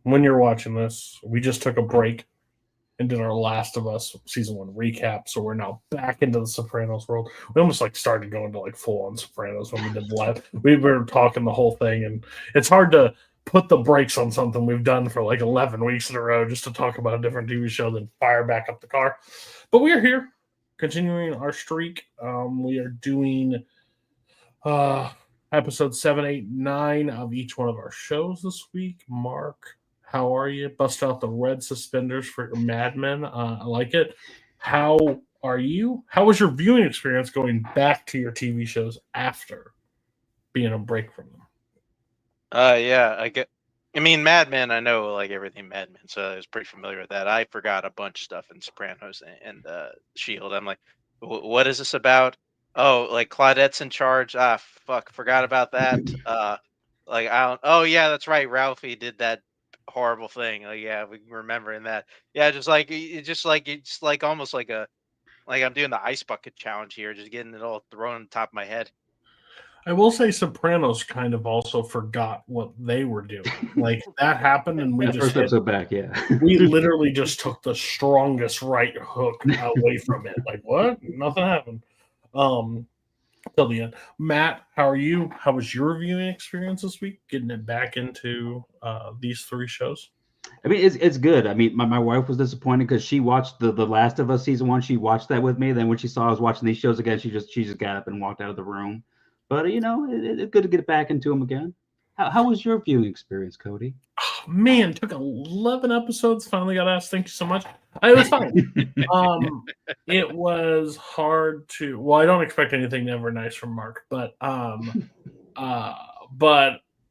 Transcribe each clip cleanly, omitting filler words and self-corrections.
when you're watching this, we just took a break and did our Last of Us season 1 recap, so we're now back into the Sopranos world. We almost started going to full on Sopranos when we did live. We were talking the whole thing, and it's hard to put the brakes on something we've done for 11 weeks in a row just to talk about a different TV show, then fire back up the car. But we are here, continuing our streak. We are doing episode 7, 8, 9 of each one of our shows this week. Mark, how are you? Bust out the red suspenders for your Mad Men. I like it. How are you? How was your viewing experience going back to your TV shows after being on break from them? Yeah, I mean, Mad Men, I know everything Mad Men, so I was pretty familiar with that. I forgot a bunch of stuff in Sopranos and Shield. I'm like, what is this about? Oh, Claudette's in charge. Ah, fuck, forgot about that. I don't. Oh yeah, that's right. Ralphie did that horrible thing. Yeah, we remembering that. Yeah, it's almost like I'm doing the ice bucket challenge here, just getting it all thrown on top of my head. I will say Sopranos kind of also forgot what they were doing. That happened, and we that just first episode back, yeah. We literally just took the strongest right hook away from it. What? Nothing happened. Till the end. Matt, how are you? How was your viewing experience this week? Getting it back into these 3 shows? I mean, it's good. I mean, my wife was disappointed because she watched the Last of Us season 1. She watched that with me. Then when she saw I was watching these shows again, she just got up and walked out of the room. But it's good to get back into them again. How was your viewing experience, Cody? Oh, man, took 11 episodes. Finally got asked. Thank you so much. It was fine. It was hard to. Well, I don't expect anything ever nice from Mark, but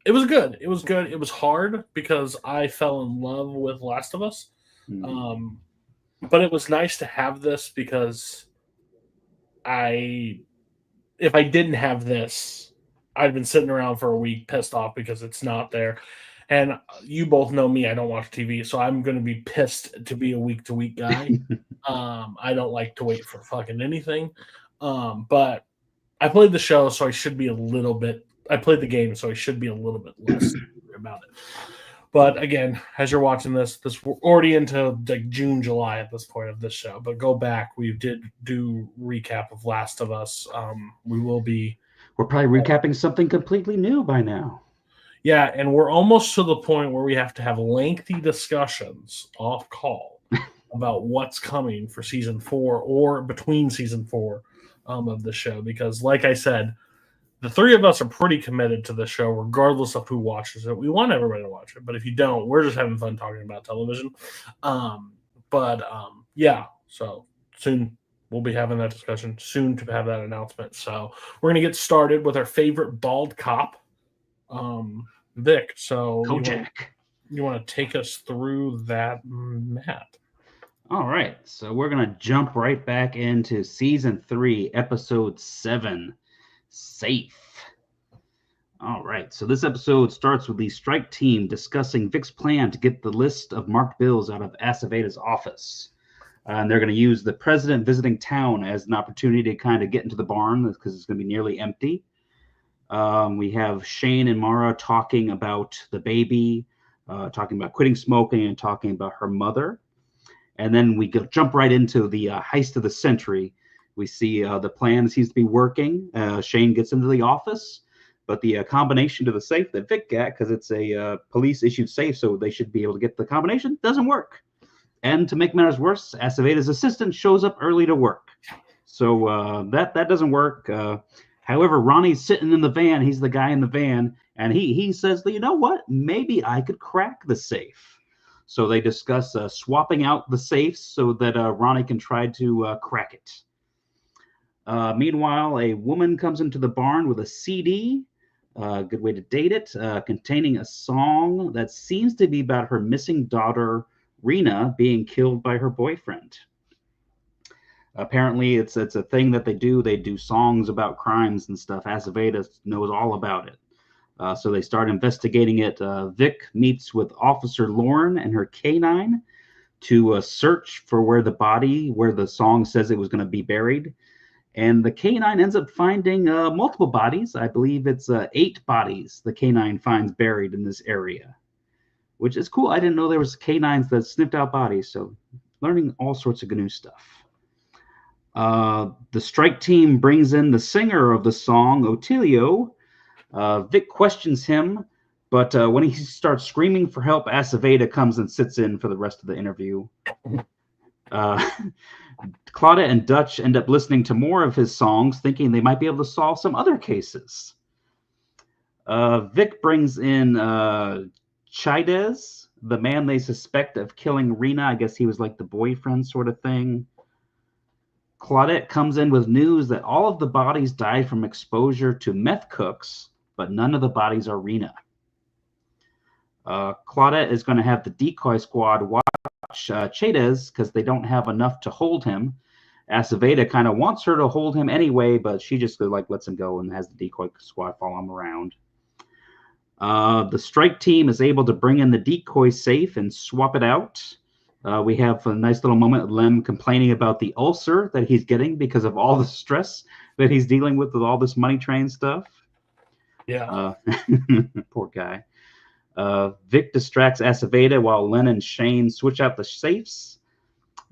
it was good. It was good. It was hard because I fell in love with Last of Us. But it was nice to have this because if I didn't have this, I'd been sitting around for a week pissed off because it's not there. And you both know me, I don't watch TV, so I'm going to be pissed to be a week-to-week guy. I don't like to wait for fucking anything. But I played the show, so I should be a little bit... I played the game, so I should be a little bit less about it. But again, as you're watching this we're already into June, July at this point of this show. But go back. We did do recap of Last of Us. We're probably recapping something completely new by now. Yeah, and we're almost to the point where we have to have lengthy discussions off call about what's coming for season 4 or between season 4 of the show. Because like I said, the 3 of us are pretty committed to the show, regardless of who watches it. We want everybody to watch it, but if you don't, we're just having fun talking about television. Yeah, so soon we'll be having that discussion, soon to have that announcement. So we're going to get started with our favorite bald cop, Vic. So Kojak. You want to take us through that, Matt? All right, so we're going to jump right back into season 3, episode 7. Safe. All right, so this episode starts with the strike team discussing Vic's plan to get the list of marked bills out of Aceveda's office. And they're going to use the president visiting town as an opportunity to kind of get into the barn because it's going to be nearly empty. We have Shane and Mara talking about the baby, talking about quitting smoking and talking about her mother. And then we jump right into the heist of the century. We see the plan seems to be working. Shane gets into the office, but the combination to the safe that Vic got, because it's a police-issued safe, so they should be able to get the combination, doesn't work. And to make matters worse, Aceveda's assistant shows up early to work. So that doesn't work. However, Ronnie's sitting in the van. He's the guy in the van, and he says, you know what? Maybe I could crack the safe. So they discuss swapping out the safes so that Ronnie can try to crack it. Meanwhile, a woman comes into the barn with a CD, good way to date it, containing a song that seems to be about her missing daughter, Rena, being killed by her boyfriend. Apparently, it's a thing that they do. They do songs about crimes and stuff. Aceveda knows all about it. So they start investigating it. Vic meets with Officer Lauren and her canine to search for where the song says it was going to be buried. And the canine ends up finding multiple bodies. I believe it's 8 bodies the canine finds buried in this area. which is cool. I didn't know there was canines that sniffed out bodies, so learning all sorts of new stuff. The strike team brings in the singer of the song, Otilio. Vic questions him, but when he starts screaming for help, Aceveda comes and sits in for the rest of the interview. Claudette and Dutch end up listening to more of his songs, thinking they might be able to solve some other cases. Vic brings in Chaidez, the man they suspect of killing Rena. I guess he was like the boyfriend sort of thing. Claudette comes in with news that all of the bodies died from exposure to meth cooks, but none of the bodies are Rena. Claudette is going to have the decoy squad watch Chaidez because they don't have enough to hold him. Aceveda kind of wants her to hold him anyway, but she just lets him go and has the decoy squad follow him around. The strike team is able to bring in the decoy safe and swap it out. We have a nice little moment of Lem complaining about the ulcer that he's getting because of all the stress that he's dealing with all this money train stuff. Yeah. Poor guy. Vic distracts Aceveda while Len and Shane switch out the safes,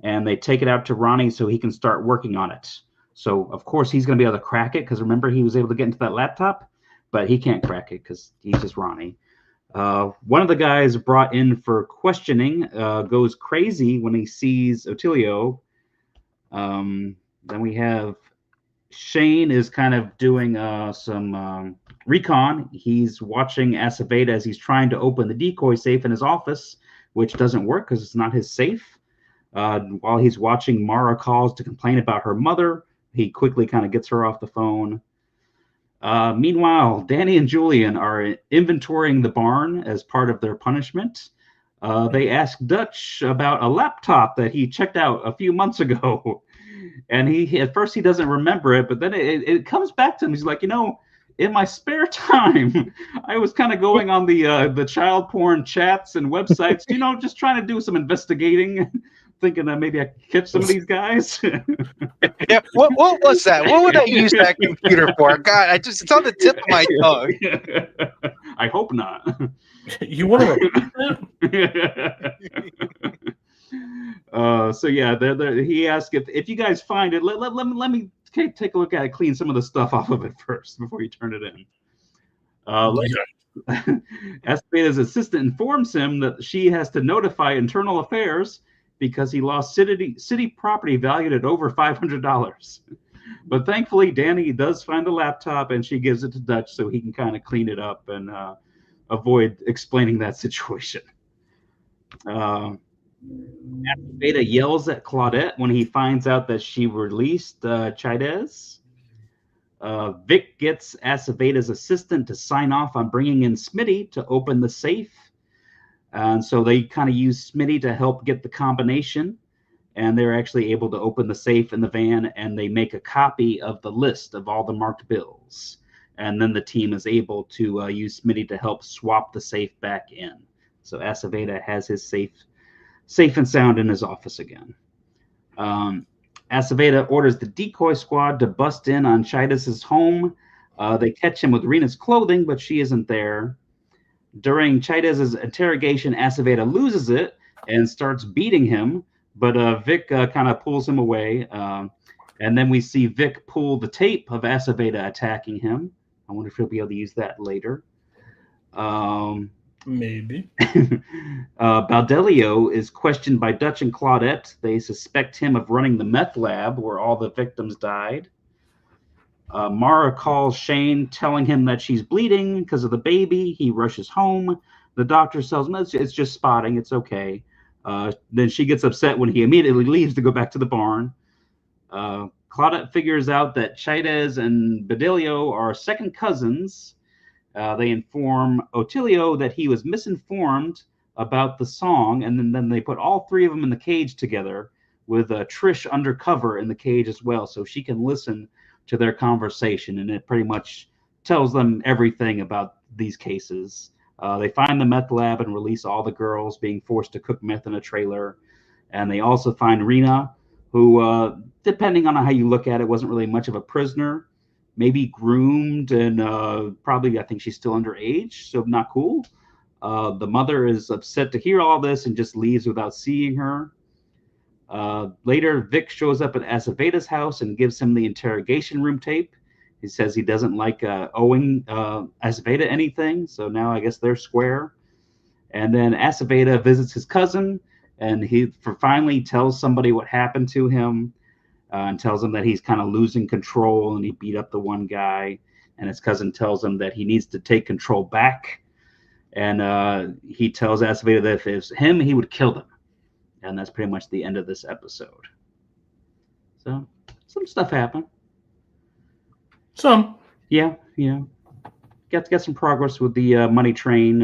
and they take it out to Ronnie so he can start working on it. So, of course, he's going to be able to crack it because, remember, he was able to get into that laptop, but he can't crack it because he's just Ronnie. One of the guys brought in for questioning goes crazy when he sees Otilio. Then we have Shane is kind of doing some recon. He's watching Aceveda as he's trying to open the decoy safe in his office, which doesn't work because it's not his safe. While he's watching, Mara calls to complain about her mother. He quickly kind of gets her off the phone. Meanwhile, Danny and Julian are inventorying the barn as part of their punishment. They ask Dutch about a laptop that he checked out a few months ago. And he at first he doesn't remember it, but then it comes back to him. He's like, in my spare time, I was kind of going on the child porn chats and websites, just trying to do some investigating, thinking that maybe I could catch some of these guys. Yeah, what was that? What would I use that computer for? God, it's on the tip of my tongue. I hope not. You want to repeat that? So yeah, he asked if you guys find it, let me take a look at it, clean some of the stuff off of it first before you turn it in. Aceveda's assistant informs him that she has to notify internal affairs because he lost city property valued at over $500. But thankfully, Danny does find the laptop and she gives it to Dutch so he can kind of clean it up and avoid explaining that situation. Aceveda yells at Claudette when he finds out that she released Chaidez. Vic gets Aceveda's assistant to sign off on bringing in Smitty to open the safe. And so they kind of use Smitty to help get the combination. And they're actually able to open the safe in the van, and they make a copy of the list of all the marked bills. And then the team is able to use Smitty to help swap the safe back in. So Aceveda has his safe and sound in his office again. Aceveda orders the decoy squad to bust in on Chaidez's home. They catch him with Rena's clothing, but she isn't there. During Chaidez's interrogation, Aceveda loses it and starts beating him, but Vic kind of pulls him away. And then we see Vic pull the tape of Aceveda attacking him. I wonder if he'll be able to use that later. Maybe. Baldelio is questioned by Dutch and Claudette. They suspect him of running the meth lab where all the victims died. Mara calls Shane, telling him that she's bleeding because of the baby. He rushes home. The doctor tells him it's just spotting. It's okay. Then she gets upset when he immediately leaves to go back to the barn. Claudette figures out that Chaidez and Baldelio are second cousins. They inform Otilio that he was misinformed about the song, and then they put all three of them in the cage together with Trish undercover in the cage as well, so she can listen to their conversation, and it pretty much tells them everything about these cases. They find the meth lab and release all the girls being forced to cook meth in a trailer, and they also find Rena, who, depending on how you look at it, wasn't really much of a prisoner. Maybe groomed and probably, I think she's still underage, so not cool. The mother is upset to hear all this and just leaves without seeing her. Later, Vic shows up at Aceveda's house and gives him the interrogation room tape. He says he doesn't like owing Aceveda anything, so now I guess they're square. And then Aceveda visits his cousin, and he finally tells somebody what happened to him, and tells him that he's kind of losing control, and he beat up the one guy. And his cousin tells him that he needs to take control back. And he tells Aceveda that if it was him, he would kill them. And that's pretty much the end of this episode. So, some stuff happened. Some. Yeah. Got some progress with the money train.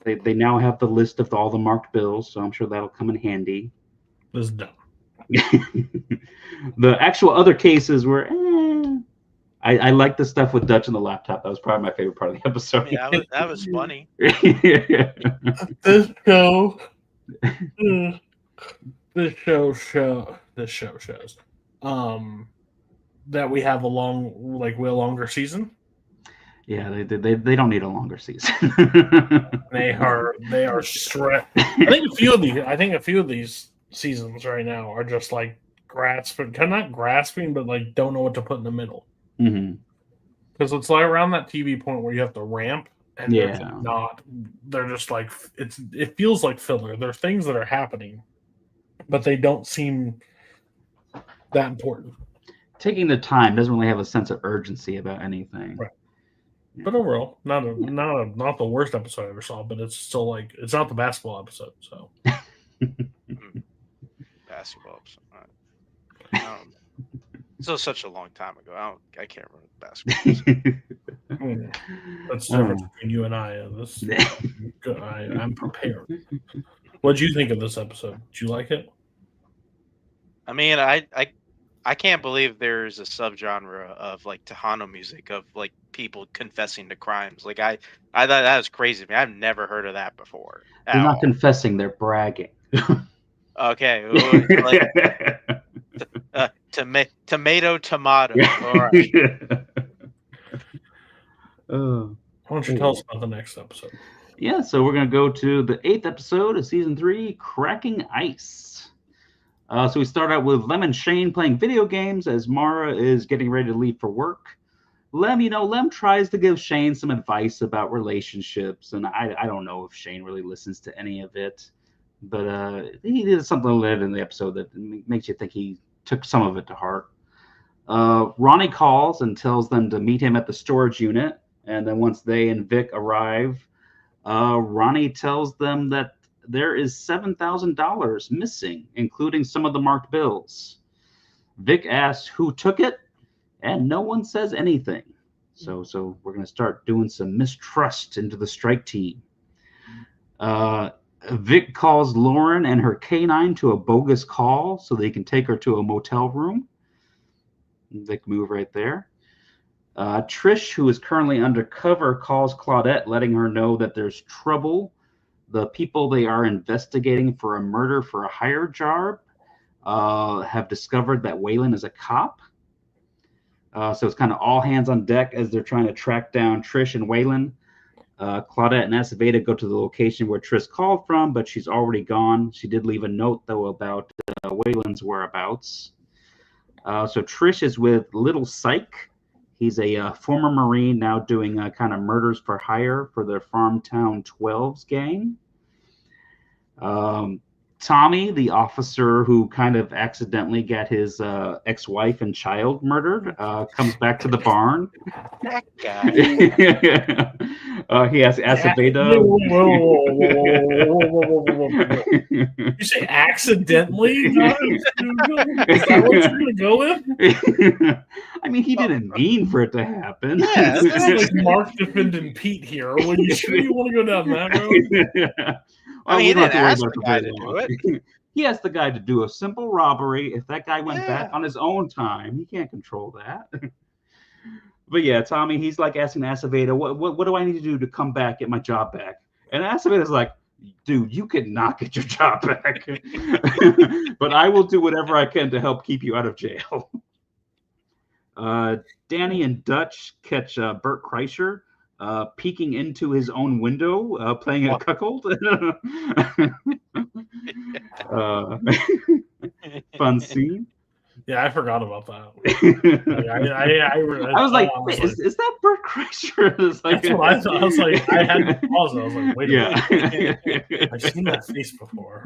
They now have the list of all the marked bills, so I'm sure that'll come in handy. This is dumb. The actual other cases were, I like the stuff with Dutch and the laptop. That was probably my favorite part of the episode. Yeah, that was funny. This show shows that we have a longer season. Yeah, they don't need a longer season. they are stretched. I think a few of these seasons right now are just like not grasping, but like don't know what to put in the middle. Because it's like around that TV point where you have to ramp, and they're just like it feels like filler. There's things that are happening, but they don't seem that important. Taking the time doesn't really have a sense of urgency about anything. Right. But overall, not the worst episode I ever saw, but it's still like it's not the basketball episode. So basketball episode. This was such a long time ago. I can't remember the basketball. That's the difference between you and I. I'm prepared. What did you think of this episode? Did you like it? I mean, I can't believe there's a subgenre of like Tejano music of like people confessing to crimes. Like I thought that was crazy to me. I've never heard of that before. They're not confessing; they're bragging. Okay. Tomato. All right. Why don't you tell us about the next episode? Yeah, so we're going to go to the 8th episode of Season 3, Cracking Ice. So we start out with Lem and Shane playing video games as Mara is getting ready to leave for work. Lem tries to give Shane some advice about relationships, and I don't know if Shane really listens to any of it. But he did something later in the episode that makes you think he took some of it to heart. Ronnie calls and tells them to meet him at the storage unit. And then once they and Vic arrive, Ronnie tells them that there is $7,000 missing, including some of the marked bills. Vic asks who took it, and no one says anything. So we're going to start doing some mistrust into the strike team. Vic calls Lauren and her canine to a bogus call so they can take her to a motel room. Vic move right there. Trish, who is currently undercover, calls Claudette, letting her know that there's trouble. The people they are investigating for a murder for a hire job have discovered that Waylon is a cop. So it's kind of all hands on deck as they're trying to track down Trish and Waylon. Claudette and Aceveda go to the location where Trish called from, but she's already gone. She did leave a note, though, about Waylon's whereabouts. So Trish is with Little Syke. He's a former Marine now doing kind of murders for hire for the Farmtown 12s gang. Tommy, the officer who kind of accidentally got his ex-wife and child murdered, comes back to the barn. That guy. He has Aceveda. You say accidentally? Is that what you're going to go with? I mean, he didn't mean for it to happen. Yeah, that's not like Mark defending Pete here. Are you sure you want to go down that road? I mean, he didn't ask the guy to do it. He asked the guy to do a simple robbery. If that guy went back on his own time, he can't control that. But yeah, Tommy, he's like asking Aceveda, what do I need to do to come back, get my job back? And Aceveda's like, dude, you could not get your job back. But I will do whatever I can to help keep you out of jail. Danny and Dutch catch Bert Kreischer peeking into his own window, playing a cuckold. Fun scene. Yeah, I forgot about that. I was like, wait, is that Bert Kreischer? Like, that's what I thought. I was like, I had to pause. I was like, wait a minute. I've seen that face before.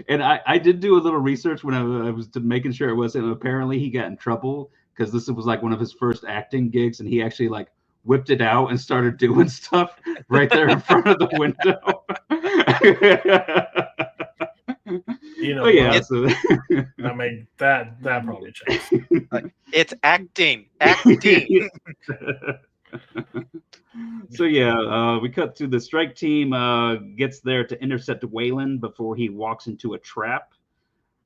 And I did do a little research when I was making sure it wasn't. Apparently, he got in trouble because this was like one of his first acting gigs, and he actually like whipped it out and started doing stuff right there in front of the window. You know, yeah, that probably checks. It's acting. So yeah, we cut to the strike team gets there to intercept Waylon before he walks into a trap.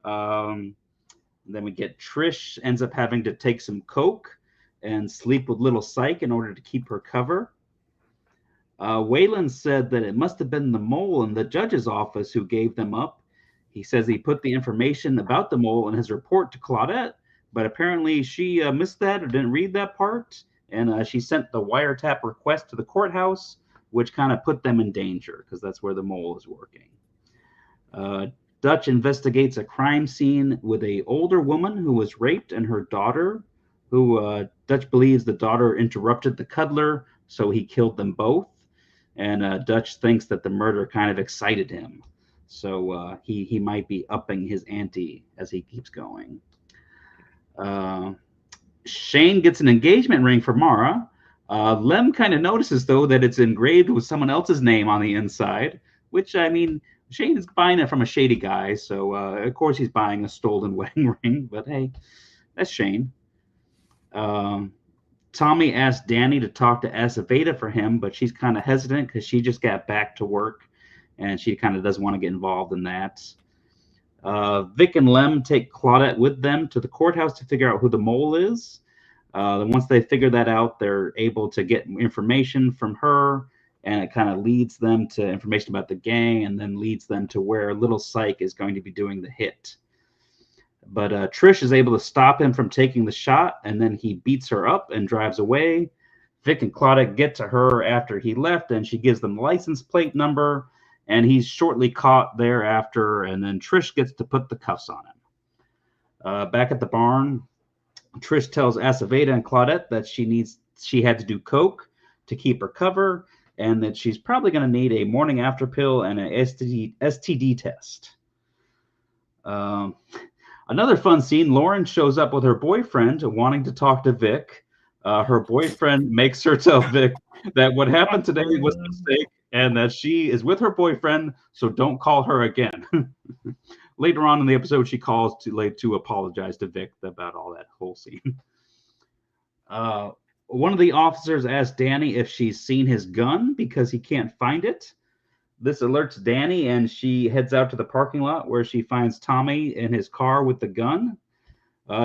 Then we get Trish ends up having to take some coke and sleep with Little Psych in order to keep her cover. Waylon said that it must have been the mole in the judge's office who gave them up. He says he put the information about the mole in his report to Claudette, but apparently she missed that or didn't read that part, and she sent the wiretap request to the courthouse, which kind of put them in danger because that's where the mole is working. Dutch investigates a crime scene with an older woman who was raped and her daughter, who Dutch believes the daughter interrupted the cuddler, so he killed them both. And Dutch thinks that the murder kind of excited him. So he might be upping his ante as he keeps going. Shane gets an engagement ring for Mara. Lem kind of notices, though, that it's engraved with someone else's name on the inside, which, I mean, Shane is buying it from a shady guy. So, of course, he's buying a stolen wedding ring. But, hey, that's Shane. Tommy asked Danny to talk to Aceveda for him, but she's kind of hesitant because she just got back to work. And she kind of doesn't want to get involved in that. Vic and Lem take Claudette with them to the courthouse to figure out who the mole is. Then once they figure that out, they're able to get information from her, and it kind of leads them to information about the gang and then leads them to where Little Psych is going to be doing the hit. But Trish is able to stop him from taking the shot, and then he beats her up and drives away. Vic and Claudette get to her after he left, and she gives them the license plate number. And he's shortly caught thereafter, and then Trish gets to put the cuffs on him. Back at the barn, Trish tells Aceveda and Claudette that she had to do coke to keep her cover, and that she's probably going to need a morning after pill and an STD test. Another fun scene, Lauren shows up with her boyfriend wanting to talk to Vic. Her boyfriend makes her tell Vic that what happened today was a mistake, and that she is with her boyfriend, so don't call her again. Later on in the episode, she calls to apologize to Vic about all that whole scene. One of the officers asks Danny if she's seen his gun because he can't find it. This alerts Danny, and she heads out to the parking lot where she finds Tommy in his car with the gun.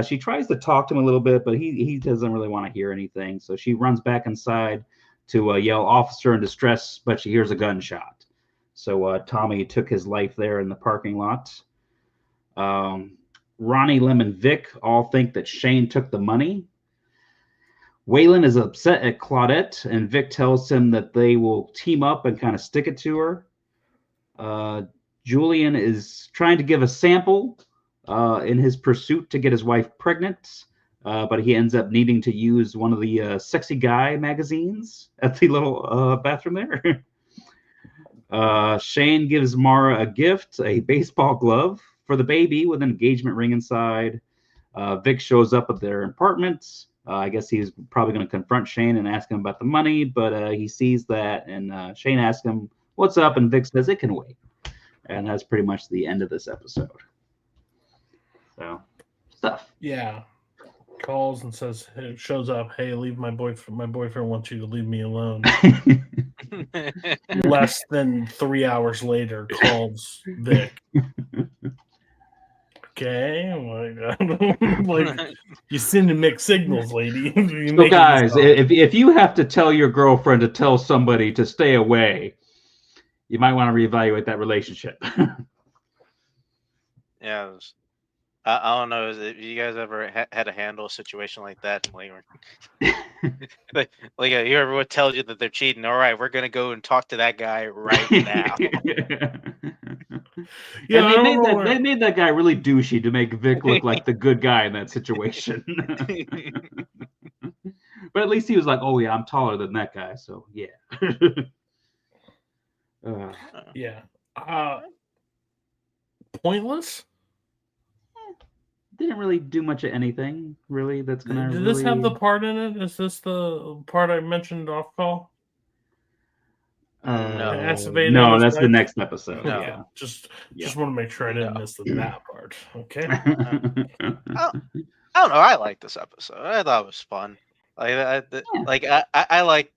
She tries to talk to him a little bit, but he doesn't really want to hear anything, so she runs back inside to yell officer in distress, but she hears a gunshot. So Tommy took his life there in the parking lot. Ronnie, Lem, and Vic all think that Shane took the money. Waylon is upset at Claudette, and Vic tells him that they will team up and kind of stick it to her. Julian is trying to give a sample in his pursuit to get his wife pregnant. But he ends up needing to use one of the sexy guy magazines at the little bathroom there. Shane gives Mara a gift, a baseball glove for the baby with an engagement ring inside. Vic shows up at their apartment. I guess he's probably going to confront Shane and ask him about the money, but he sees that, and Shane asks him, "What's up?" And Vic says, "It can wait." And that's pretty much the end of this episode. So, stuff. Yeah. Calls and says, shows up, "Hey, leave my boyfriend. My boyfriend wants you to leave me alone." Less than 3 hours later, calls Vic. Okay, like you sending mixed signals, lady. So, guys, if you have to tell your girlfriend to tell somebody to stay away, you might want to reevaluate that relationship. Yeah. I don't know. If you guys ever had to handle a situation like that? Whoever tells you that they're cheating. All right, we're gonna go and talk to that guy right now. Yeah, And I don't know they made that guy really douchey to make Vic look like the good guy in that situation. But at least he was like, "Oh yeah, I'm taller than that guy," so yeah. Yeah. Pointless. Didn't really do much of anything, really. That's gonna Did really... this have the part in it? Is this the part I mentioned off call? Acevedo no, was that's the like- next episode. No. Yeah, just want to make sure I didn't miss that part. Okay. I don't know. I like this episode. I thought it was fun. I like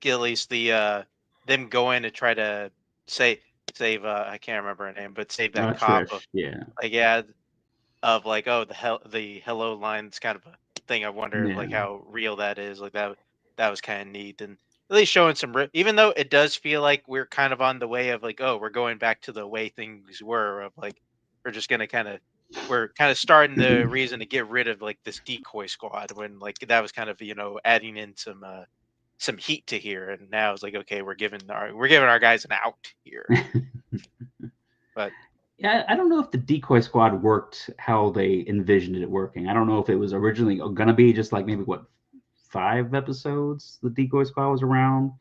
at least the them going to try to save I can't remember her name, but save that cop. Trish, yeah. The hello line's kind of a thing. I wonder like how real that is. Like that was kind of neat, and at least showing some even though it does feel like we're kind of on the way of like, oh, we're going back to the way things were, of like we're kind of starting the reason to get rid of like this decoy squad, when like that was kind of adding in some heat to here, and now it's like, okay, we're giving our guys an out here. But yeah, I don't know if the decoy squad worked how they envisioned it working. I don't know if it was originally gonna be just like maybe 5 episodes the decoy squad was around,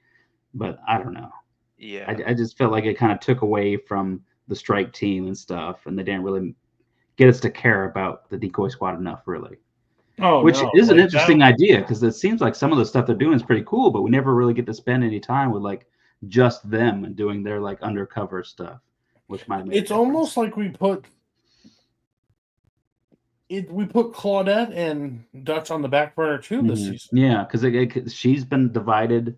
but I don't know. Yeah, I just felt like it kind of took away from the strike team and stuff, and they didn't really get us to care about the decoy squad enough, really. Which is an interesting idea, because it seems like some of the stuff they're doing is pretty cool, but we never really get to spend any time with like just them and doing their like undercover stuff, which might make it's almost like we put Claudette and Dutch on the back burner too this season. Yeah, because she's been divided.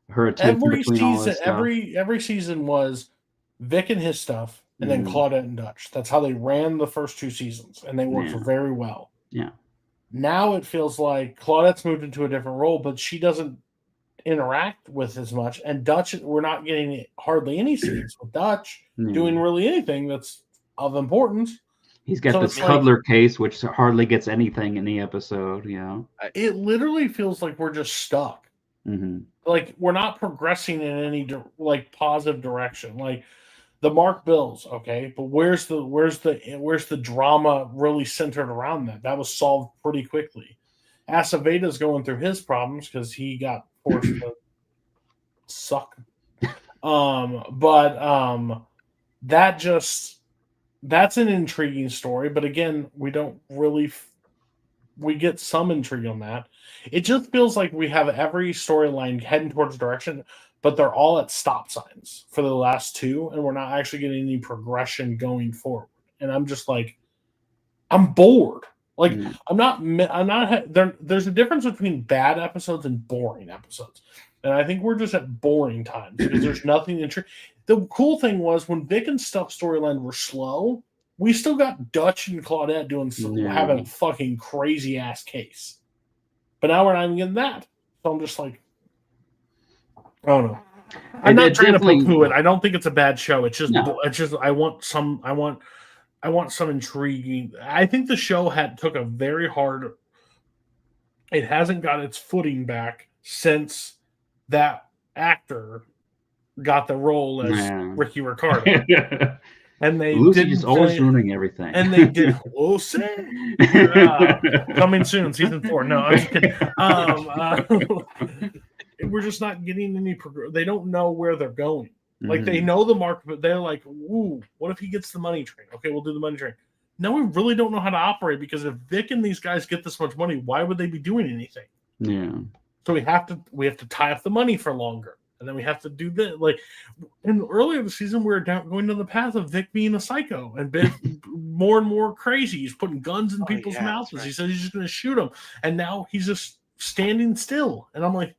Her attention between all this stuff. Every season was Vic and his stuff, and then Claudette and Dutch. That's how they ran the first 2 seasons, and they worked very well. Yeah. Now it feels like Claudette's moved into a different role, but she doesn't interact with as much. And Dutch, we're not getting hardly any scenes with Dutch doing really anything that's of importance. He's got this Cuddler case, which hardly gets anything in the episode. It literally feels like we're just stuck. Like we're not progressing in any like positive direction. Like the Mark Bills, okay, but where's the drama really centered around that? That was solved pretty quickly. Acevedo's going through his problems because he got forced to suck. That's an intriguing story, but again, we don't really. We get some intrigue on that. It just feels like we have every storyline heading towards direction, but they're all at stop signs for the last 2, and we're not actually getting any progression going forward. And I'm just like, I'm bored. Like I'm not. There's a difference between bad episodes and boring episodes, and I think we're just at boring times because there's nothing intriguing. The cool thing was when Vic and Stuff storyline were slow, we still got Dutch and Claudette having a fucking crazy ass case. But now we're not even getting that. So I'm just like, I don't know. I'm not trying to poo-poo it. I don't think it's a bad show. It's just I want some intriguing. I think the show took a very hard. It hasn't got its footing back since that actor got the role as Ricky Ricardo. And they Lucy's always ruining everything. And they did Lucy coming soon, season 4. No, I'm just kidding. We're just not getting any they don't know where they're going. Like they know the market, but they're like, "Ooh, what if he gets the money train? Okay, we'll do the money train." No, we really don't know how to operate, because if Vic and these guys get this much money, why would they be doing anything? Yeah. So we have to tie up the money for longer. And then we have to do this. Like, in earlier the season, we were going down the path of Vic being a psycho and more and more crazy. He's putting guns in people's mouths. Right. He said he's just going to shoot them. And now he's just standing still. And I'm like,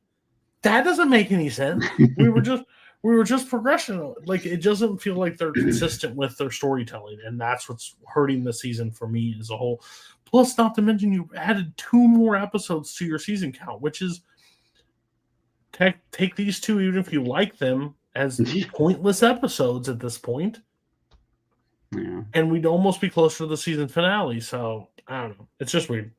that doesn't make any sense. we were just progression. Like, it doesn't feel like they're consistent with their storytelling. And that's what's hurting the season for me as a whole. Plus, not to mention, you added 2 more episodes to your season count, which is, take these 2, even if you like them, as pointless episodes at this point. Yeah. And we'd almost be closer to the season finale. So I don't know. It's just weird.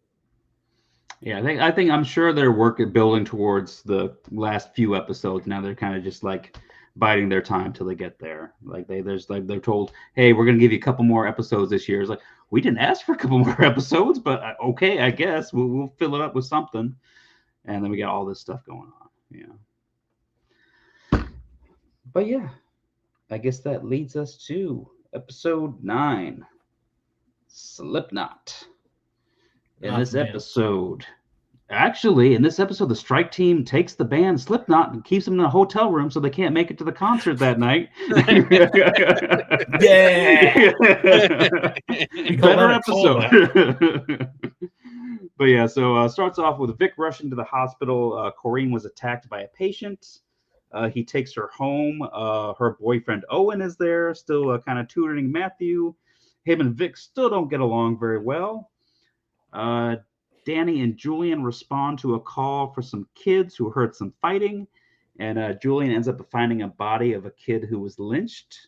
Yeah, I'm sure they're building towards the last few episodes. Now they're kind of just like biding their time till they get there. Like they're told, hey, we're gonna give you a couple more episodes this year. It's like, we didn't ask for a couple more episodes, but okay, I guess we'll fill it up with something. And then we got all this stuff going on. Yeah. But yeah, I guess that leads us to episode 9, Slipknot. In this episode, the strike team takes the band Slipknot and keeps them in a hotel room so they can't make it to the concert that night. Yeah. Better episode. But yeah, so starts off with Vic rushing to the hospital. Corrine was attacked by a patient. He takes her home. Her boyfriend Owen is there, still kind of tutoring Matthew. Him and Vic still don't get along very well. Danny and Julian respond to a call for some kids who heard some fighting, and Julian ends up finding a body of a kid who was lynched,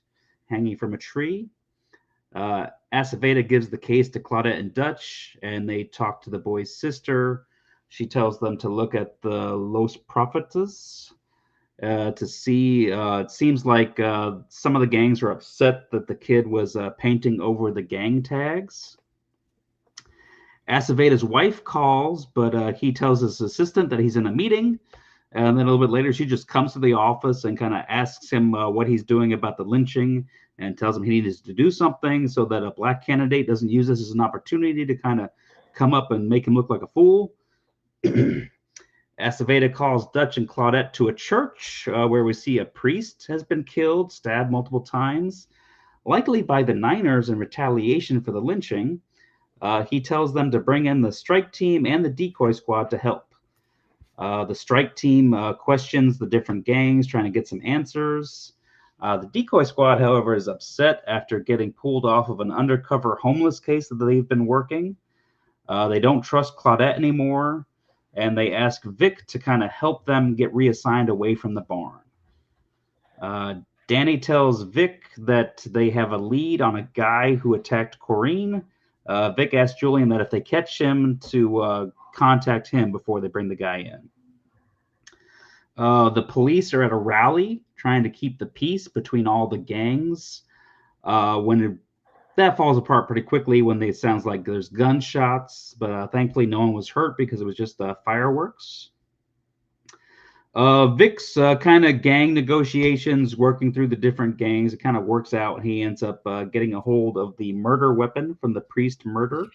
hanging from a tree. Aceveda gives the case to Claudette and Dutch, and they talk to the boy's sister. She tells them to look at the Los Profetas to see. It seems like some of the gangs are upset that the kid was painting over the gang tags. Aceveda's wife calls, but he tells his assistant that he's in a meeting. And then a little bit later, she just comes to the office and kind of asks him what he's doing about the lynching and tells him he needs to do something so that a black candidate doesn't use this as an opportunity to kind of come up and make him look like a fool. Aceveda calls Dutch and Claudette to a church where we see a priest has been killed, stabbed multiple times, likely by the Niners in retaliation for the lynching. He tells them to bring in the strike team and the decoy squad to help. The strike team questions the different gangs, trying to get some answers. The decoy squad, however, is upset after getting pulled off of an undercover homeless case that they've been working. They don't trust Claudette anymore, and they ask Vic to kind of help them get reassigned away from the barn. Danny tells Vic that they have a lead on a guy who attacked Corrine. Vic asks Julian that if they catch him to contact him before they bring the guy in. The police are at a rally trying to keep the peace between all the gangs. That falls apart pretty quickly when it sounds like there's gunshots, but thankfully no one was hurt because it was just fireworks. Vic's kind of gang negotiations, working through the different gangs, it kind of works out. He ends up getting a hold of the murder weapon from the priest murder.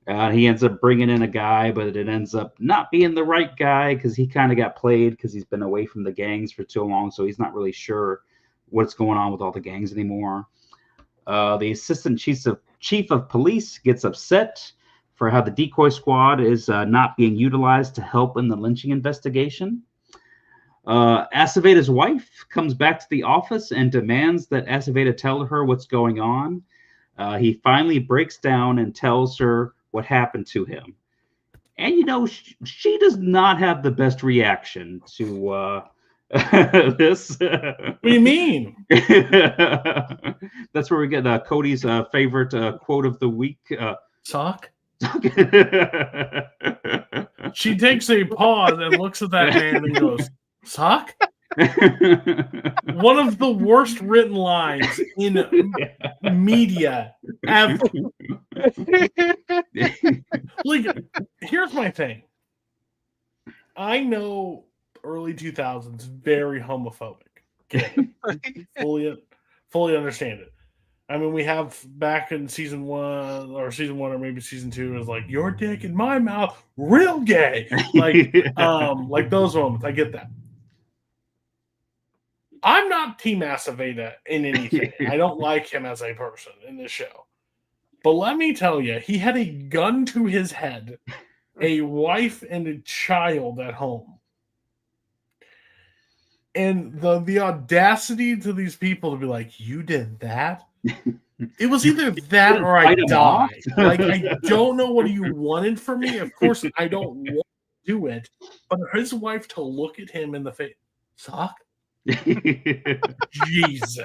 He ends up bringing in a guy, but it ends up not being the right guy because he kind of got played because he's been away from the gangs for too long, so he's not really sure what's going on with all the gangs anymore. The assistant chief of police gets upset for how the decoy squad is not being utilized to help in the lynching investigation. Aceveda's wife comes back to the office and demands that Aceveda tell her what's going on. He finally breaks down and tells her what happened to him. And, she does not have the best reaction to this. What do you mean? That's where we get Cody's favorite quote of the week. Sock? She takes a pause and looks at that man and goes, "Sock?" One of the worst written lines in media ever. Like, here's my thing. I know early 2000s very homophobic. Okay. fully understand it. I mean, we have back in season one or maybe season 2 is like, your dick in my mouth, real gay. Like those moments. I get that. I'm not Team Aceveda in anything. I don't like him as a person in this show. But let me tell you, he had a gun to his head, a wife and a child at home. And the audacity to these people to be like, you did that? It was either that or I died. Like, I don't know what you wanted from me. Of course, I don't want to do it. But his wife to look at him in the face, Sock? Jesus.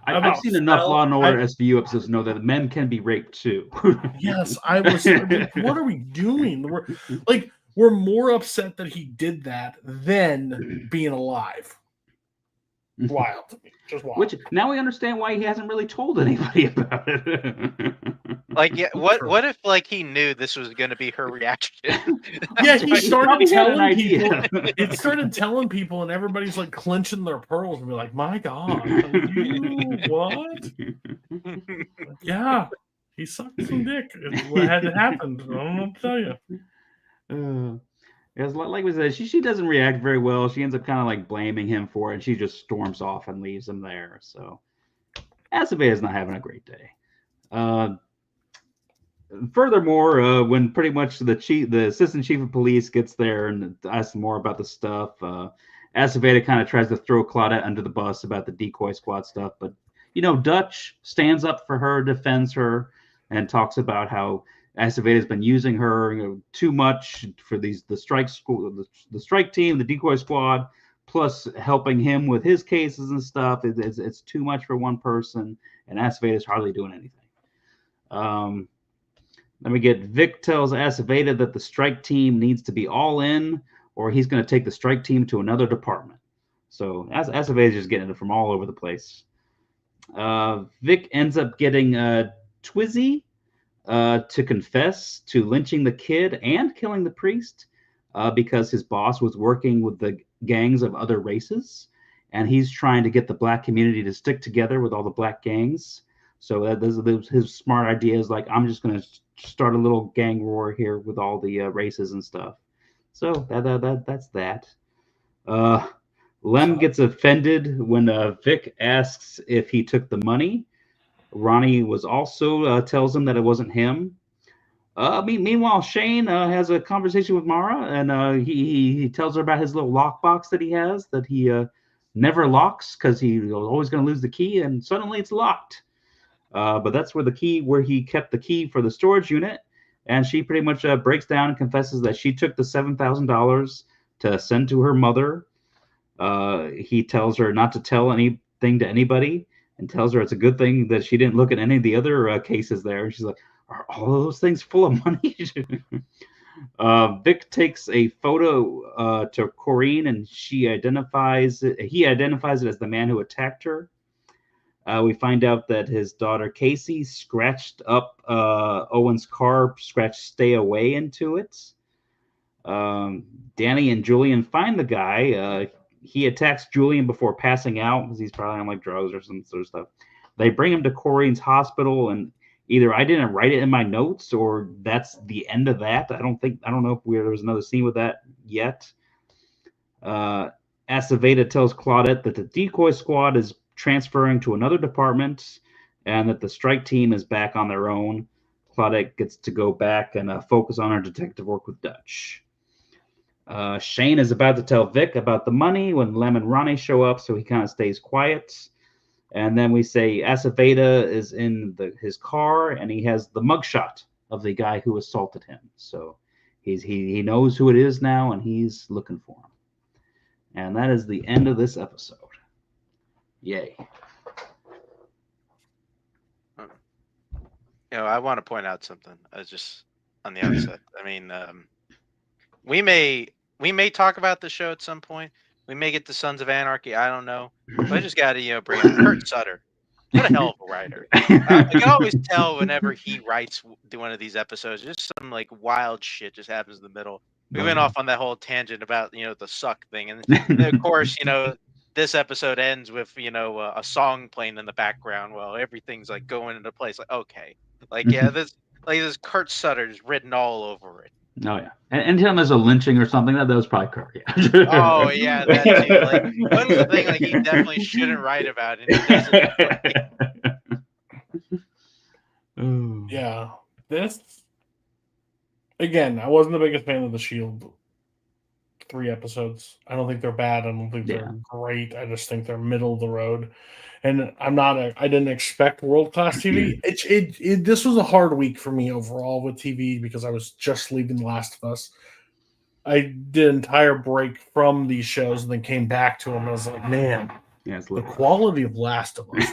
I've seen enough Law and Order SVU episodes to know that men can be raped too. Yes, I was like, what are we doing? We're more upset that he did that than being alive. Wild to me. Just wild. Which now we understand why he hasn't really told anybody about it. Like, yeah, what if like he knew this was going to be her reaction? Yeah, he started telling people. It started telling people, and everybody's like clenching their pearls and be like, "My God, what?" Yeah, he sucked some dick. What had to happen? I don't know what to tell you. As like we said, she doesn't react very well. She ends up kind of like blaming him for it, and she just storms off and leaves him there. So Aceveda's not having a great day. Furthermore, when pretty much the assistant chief of police gets there and asks more about the stuff, Aceveda kind of tries to throw Claudette under the bus about the decoy squad stuff. But, Dutch stands up for her, defends her, and talks about how Aceveda's been using her too much for the strike team, the decoy squad, plus helping him with his cases and stuff. It's too much for one person, and Aceveda's hardly doing anything. Then we get Vic tells Aceveda that the strike team needs to be all in, or he's going to take the strike team to another department. So Aceveda's just getting it from all over the place. Vic ends up getting Twizzy to confess to lynching the kid and killing the priest because his boss was working with the gangs of other races, and he's trying to get the black community to stick together with all the black gangs. So his smart idea is like, I'm just going to start a little gang war here with all the races and stuff. So that's that. Lem gets offended when Vic asks if he took the money. Ronnie was also tells him that it wasn't him. Meanwhile, Shane has a conversation with Mara, and he tells her about his little lockbox that he has that he never locks because he's always going to lose the key, and suddenly it's locked. But that's where he kept the key for the storage unit, and she pretty much breaks down and confesses that she took the $7,000 to send to her mother. He tells her not to tell anything to anybody, and tells her it's a good thing that she didn't look at any of the other cases there. And she's like, "Are all of those things full of money?" Vic takes a photo to Corrine, and he identifies it as the man who attacked her. We find out that his daughter Casey scratched up Owen's car, scratched "Stay Away" into it. Danny and Julian find the guy. He attacks Julian before passing out because he's probably on like drugs or some sort of stuff. They bring him to Corrine's hospital, and either I didn't write it in my notes or that's the end of that. I don't know if there was another scene with that yet. Aceveda tells Claudette that the decoy squad is transferring to another department and that the strike team is back on their own. Claudette gets to go back and focus on her detective work with Dutch. Shane is about to tell Vic about the money when Lem and Ronnie show up, so he kind of stays quiet. And then we say Aceveda is in his car, and he has the mugshot of the guy who assaulted him. So he knows who it is now, and he's looking for him. And that is the end of this episode. Yay. I want to point out something. Just on the outset. I mean, we may talk about the show at some point. We may get the Sons of Anarchy. I don't know. But I just got to bring up Kurt Sutter. What a hell of a writer. I can always tell whenever he writes one of these episodes, just some like wild shit just happens in the middle. We went off on that whole tangent about the suck thing, and of course this episode ends with a song playing in the background while everything's like going into place. Like, okay, this Kurt Sutter is written all over it. Oh yeah, and anytime there's a lynching or something, that was probably Kurt. Yeah. Oh yeah, that too. Like, what is the thing like he definitely shouldn't write about, and he doesn't. Yeah, this again. I wasn't the biggest fan of the Shield 3 episodes. I don't think they're bad. I don't think they're great. I just think they're middle of the road. And I didn't expect world-class TV. This was a hard week for me overall with TV because I was just leaving The Last of Us. I did an entire break from these shows and then came back to them. And I was like, man, Yeah, it's The quality of Last of Us.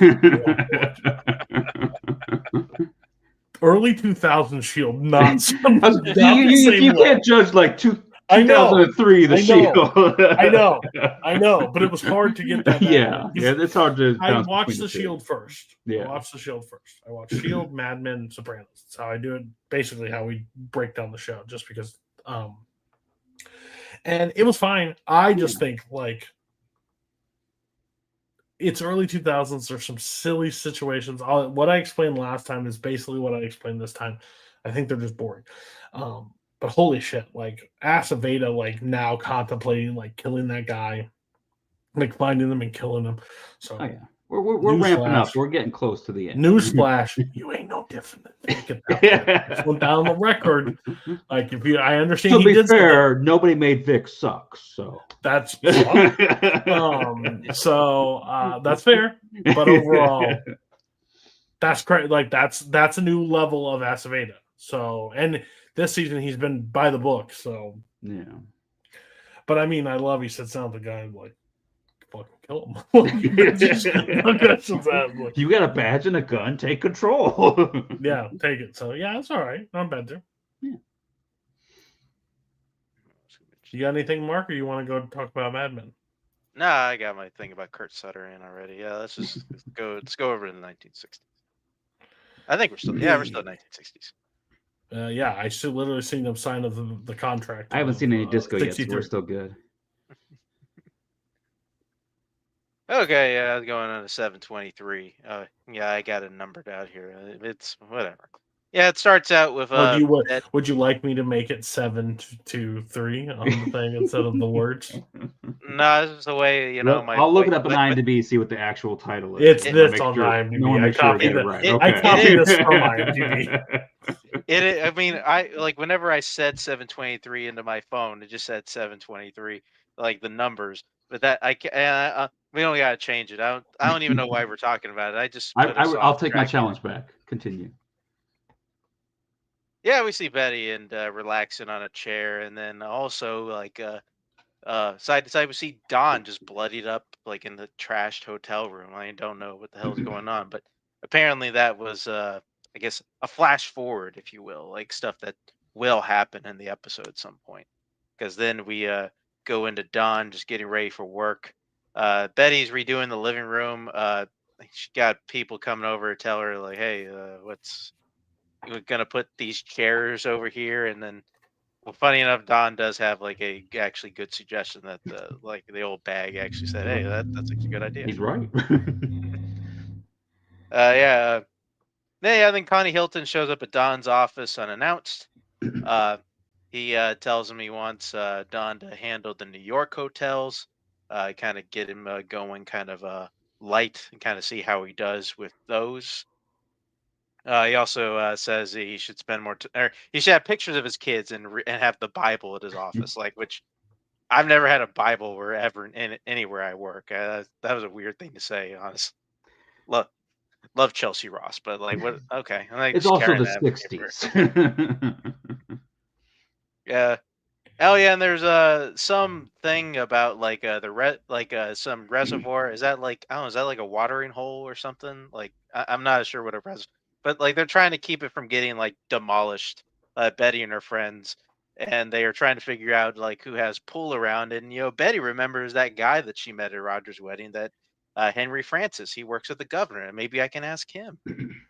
Early 2000 Shield, not some, not the same you level. can't judge like I know. 2003 The I know. Shield. I know, but it was hard to get that. Yeah, it's hard to. I watched the Shield first. Yeah. I watched the Shield first. I watched Shield, Mad Men, Sopranos. That's how I do it. Basically, how we break down the show, just because. And it was fine. I just think like it's early 2000s. There's some silly situations. What I explained last time is basically what I explained this time. I think they're just boring. But holy shit, like Aceveda, like now contemplating like killing that guy, like finding them and killing them. So we're ramping up. We're getting close to the end. Newsflash, you ain't no different than Vic at that point. Just went down the record. Like I understand. To be fair, nobody made Vic suck, so that's so that's fair. But overall, that's great. Like that's a new level of Aceveda. So and this season he's been by the book. So yeah. But I mean, I love he sits down with the guy and like fucking kill him. You got a badge and a gun, take control. Yeah, take it. So yeah, it's all right. Not bad there. Yeah. You got anything, Mark, or you want to go talk about Mad Men? Nah, I got my thing about Kurt Sutter in already. Yeah, let's just go over to the 1960s. I think we're still 1960s. Yeah, I still literally seen them sign of the contract. I haven't seen any disco yet, so we're still good. Okay, yeah, going on to 723. Yeah, I got it numbered out here. It's whatever. Yeah, it starts out with. Would you like me to make it 723 on the thing instead of the words? No, this is the way I'll look it up on IMDb, see what the actual title is. It's this on IMDb. I copied it. Right. Okay. I copied this from IMDb. I mean, I like whenever I said 723 into my phone, it just said 723, like the numbers. But that we don't gotta change it. I don't even know why we're talking about it. I'll take my challenge back. Continue. Yeah, we see Betty and relaxing on a chair, and then also like side to side we see Don just bloodied up like in the trashed hotel room. I don't know what the hell's going on, but apparently that was I guess a flash forward, if you will, like stuff that will happen in the episode at some point. Because then we go into Don just getting ready for work. Betty's redoing the living room. She got people coming over to tell her like, hey, we're gonna put these chairs over here, and then funny enough, Don does have like a actually good suggestion that like the old bag actually said, hey, that's actually a good idea. He's right. Yeah. I think Connie Hilton shows up at Don's office unannounced. He tells him he wants Don to handle the New York hotels, kind of get him going kind of light and kind of see how he does with those. He also says he should spend more or he should have pictures of his kids and have the Bible at his office, like which I've never had a Bible wherever anywhere I work. That was a weird thing to say, honestly. Love Chelsea Ross, but like what? Okay, it's also the 60s. Yeah. Oh yeah, and there's some thing about like some reservoir. Is that like I don't know? Is that like a watering hole or something? Like I'm not sure what a reservoir. But like they're trying to keep it from getting like demolished. Betty and her friends, and they are trying to figure out like who has pull around. And Betty remembers that guy that she met at Roger's wedding, that Henry Francis. He works with the governor, and maybe I can ask him.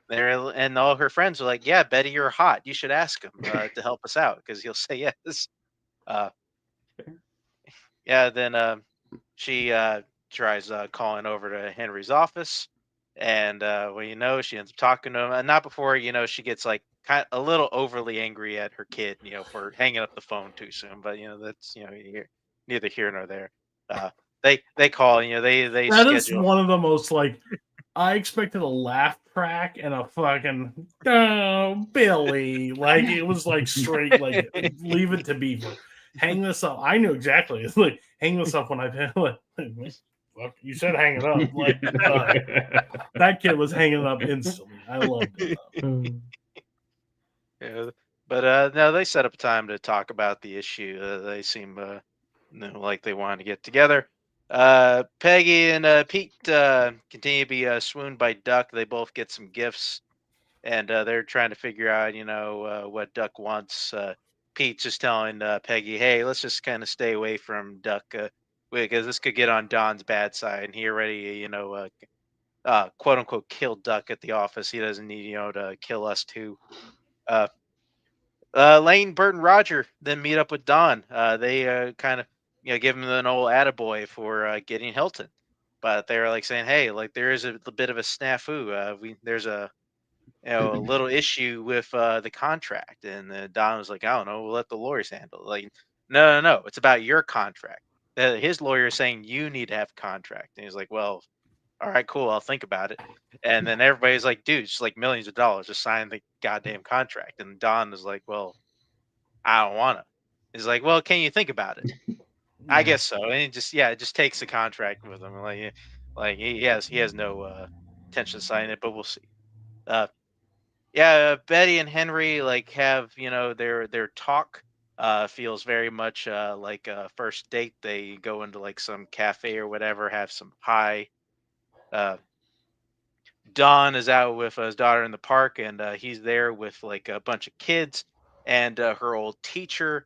And all her friends are like, "Yeah, Betty, you're hot. You should ask him to help us out because he'll say yes." Yeah. Then she tries calling over to Henry's office. And she ends up talking to him, and not before she gets like kind of a little overly angry at her kid, for hanging up the phone too soon. But that's neither here nor there. They call, they that schedule. Is one of the most like I expected a laugh track and a fucking Billy, like it was like straight like Leave It to Beaver. Hang this up. I knew exactly. It's like hang this up when I like. You said hang it up. Like that kid was hanging it up instantly. I loved it. Yeah, but now they set up time to talk about the issue. They seem like they wanted to get together. Peggy and Pete continue to be swooned by Duck. They both get some gifts, and they're trying to figure out, what Duck wants. Pete's just telling Peggy, "Hey, let's just kind of stay away from Duck, because this could get on Don's bad side." And he already, quote unquote, killed Duck at the office. He doesn't need, to kill us too. Uh, Lane, Bert, and Roger then meet up with Don. They kind of, give him an old attaboy for getting Hilton, but they're like saying, "Hey, like there is a bit of a snafu. There's a little issue with the contract." And Don was like, "I don't know. We'll let the lawyers handle it." Like, no, no, no. It's about your contract. His lawyer is saying you need to have a contract, and he's like, "Well, all right, cool. I'll think about it." And then everybody's like, "Dude, it's like millions of dollars. Just sign the goddamn contract." And Don is like, "Well, I don't wanna." He's like, "Well, can you think about it?" I guess so. And it just takes the contract with him. Like, like he has no intention of signing it, but we'll see. Uh, yeah, Betty and Henry like have their talk. Feels very much like a first date. They go into like some cafe or whatever, have some pie. Uh, Don is out with his daughter in the park, and he's there with like a bunch of kids and her old teacher,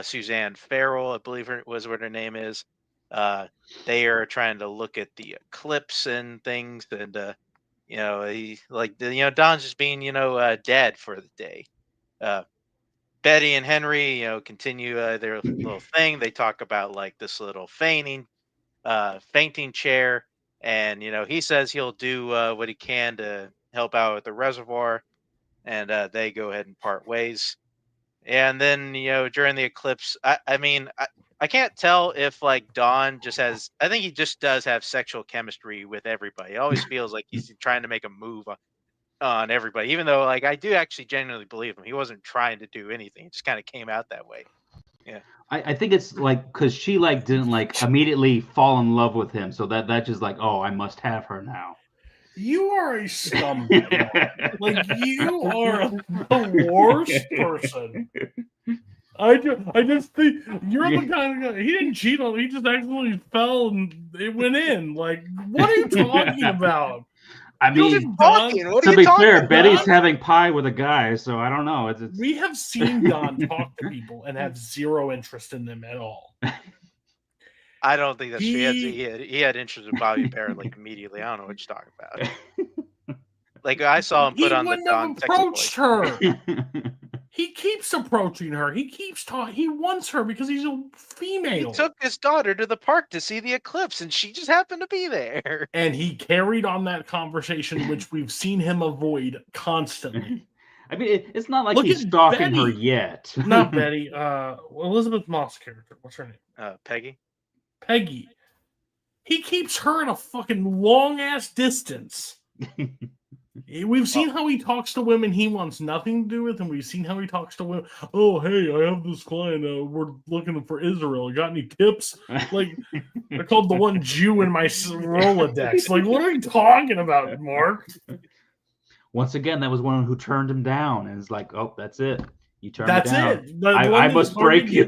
Suzanne Farrell, I believe was what her name is. Uh, they are trying to look at the eclipse and things, and he like Don's just being dad for the day. Uh, Betty and Henry, continue their little thing. They talk about like this little fainting chair, and he says he'll do what he can to help out with the reservoir, and they go ahead and part ways. And then during the eclipse, I can't tell if like Don just has. I think he just does have sexual chemistry with everybody. It always feels like he's trying to make a move on everybody, even though like I do actually genuinely believe him. He wasn't trying to do anything. It just kind of came out that way. Yeah. I think it's like because she like didn't like immediately fall in love with him, so that's just like, oh, I must have her now. You are a scumbag. Like you are the worst person. I just think you're the kind of guy. He didn't cheat on. He just actually fell and it went in. Like, what are you talking about? I mean, What to be fair, Betty's having pie with a guy, so I don't know. We have seen Don talk to people and have zero interest in them at all. I don't think that's true. He had interest in Bobby Barrett like immediately. I don't know what you're talking about. Like I saw him put on the Don approached her. He keeps approaching her. He keeps talking. He wants her because he's a female. He took his daughter to the park to see the eclipse, and she just happened to be there. And he carried on that conversation, which we've seen him avoid constantly. I mean, it's not like he's stalking her yet. Not Betty. Elizabeth Moss character. What's her name? Peggy. Peggy. He keeps her at a fucking long ass distance. We've seen how he talks to women he wants nothing to do with, and we've seen how he talks to women. Oh, hey, I have this client. We're looking for Israel. You got any tips? Like, I called the one Jew in my Rolodex. Like, what are you talking about, Mark? Once again, that was one who turned him down, and it's like, oh, that's it. You turned that's me down. It. I must break you.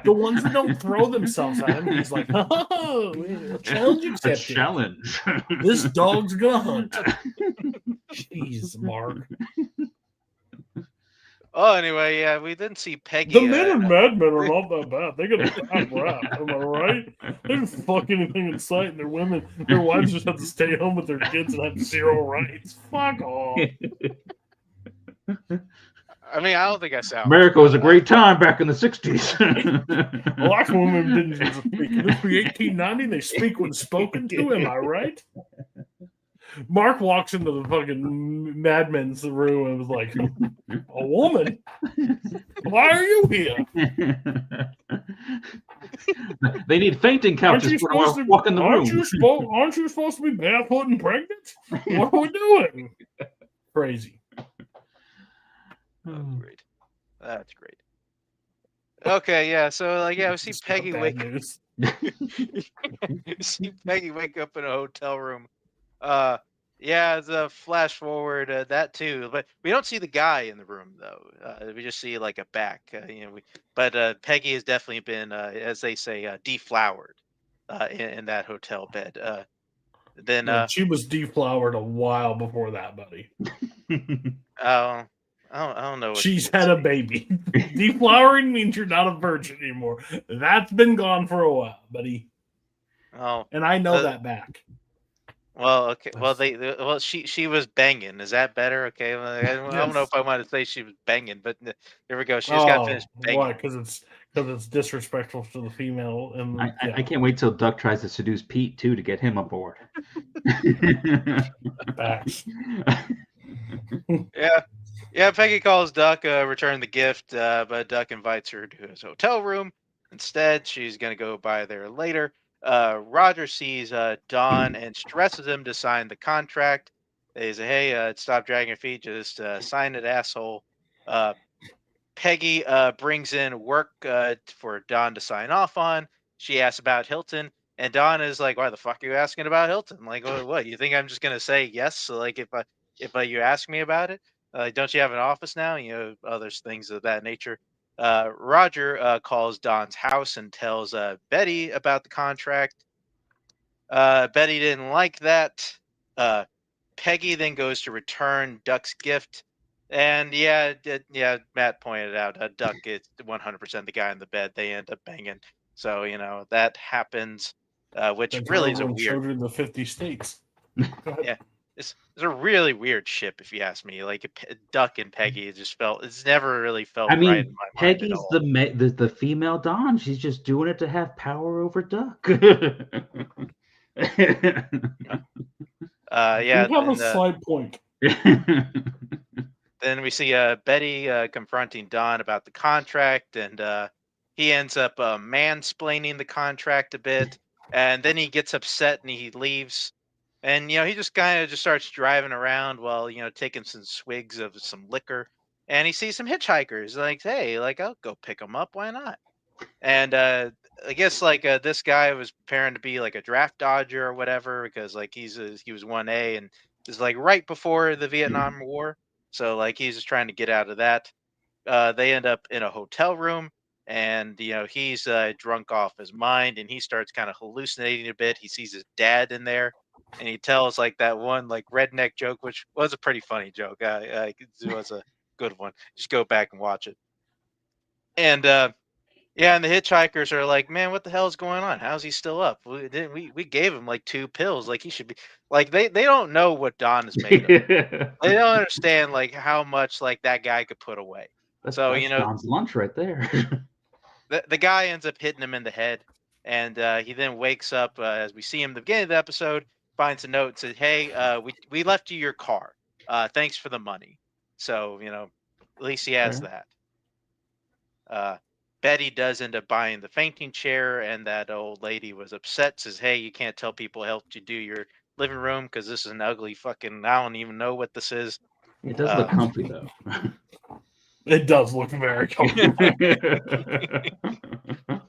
The ones that don't throw themselves at him, he's like, oh, challenge accepted. A challenge. This dog's gonna hunt. Jeez, Mark. Oh, anyway, yeah, we didn't see Peggy. The men and madmen are not that bad. They got a bad rap. Am I right? They don't fuck anything in sight, and their wives just have to stay home with their kids and have zero rights. Fuck off. I mean, I don't think I sound. America was a great time back in the 60s. Black women didn't just speak. This be 1890. They speak when spoken to. Am I right? Mark walks into the fucking madmen's room and was like, a woman? Why are you here? They need fainting couches for to walk in the room. Aren't you supposed to be barefoot and pregnant? What are we doing? Crazy. Oh, great. That's great. Okay, yeah. So, like, yeah, we see Peggy wake up in a hotel room. Yeah, it's a flash forward that too, but we don't see the guy in the room though. We just see like a back. But Peggy has definitely been, as they say, deflowered. in that hotel bed. Then No, she was deflowered a while before that, buddy. I don't know what She's to had say. a baby. Deflowering means you're not a virgin anymore. That's been gone for a while, buddy. Oh, And I know that back. well, okay. Well, she was banging. Is that better? Okay. Well, I don't know Yes. if I want to say she was banging, but here we go. She just got finished banging. Why? Because it's disrespectful to the female. And I can't wait till Duck tries to seduce Pete too to get him aboard. Facts. Yeah. Peggy calls Duck, return the gift, but Duck invites her to his hotel room. Instead, she's gonna go by there later. Roger sees Don and stresses him to sign the contract. They say, "Hey, stop dragging your feet. Just sign it, asshole." Uh, Peggy brings in work for Don to sign off on. She asks about Hilton, and Don is like, "Why the fuck are you asking about Hilton? Like, what? You think I'm just gonna say yes? So, like, if you ask me about it, don't you have an office now? You know, others things of that nature." Roger calls Don's house and tells Betty about the contract. Betty didn't like that. Uh, Peggy then goes to return Duck's gift. And yeah, Matt pointed out Duck is 100% the guy in the bed. They end up banging. So, that happens, which Then turn really is over a and weird. showed her the 50 states. Go ahead. Yeah. It's a really weird ship, if you ask me. Like Duck and Peggy, it's never really felt I right mean, in my mind at Peggy's all. the female Don. She's just doing it to have power over Duck. Yeah. You have a And, slight point. then we see Betty confronting Don about the contract, and he ends up mansplaining the contract a bit, and then he gets upset and he leaves. And he just kind of just starts driving around while taking some swigs of some liquor, and he sees some hitchhikers. Like, hey, like I'll go pick them up. Why not? And I guess like this guy was preparing to be like a draft dodger or whatever because like he was 1A and is like right before the Vietnam War, so like he's just trying to get out of that. They end up in a hotel room, and he's drunk off his mind, and he starts kind of hallucinating a bit. He sees his dad in there, and he tells like that one like redneck joke, which was a pretty funny joke. It was a good one. Just go back and watch it. And yeah, and the hitchhikers are like, "Man, what the hell is going on? How's he still up? We gave him like 2 pills. Like he should be like they don't know what Don is made of. They don't understand like how much like that guy could put away. That's So Don's lunch right there. the guy ends up hitting him in the head, and he then wakes up as we see him at the beginning of the episode. Finds a note and says, "Hey, we left you your car. Thanks for the money." So at least he has Okay. that. Betty does end up buying the fainting chair, and that old lady was upset. Says, "Hey, you can't tell people helped you do your living room because this is an ugly fucking. I don't even know what this is." It does look comfy though. It does look very comfortable.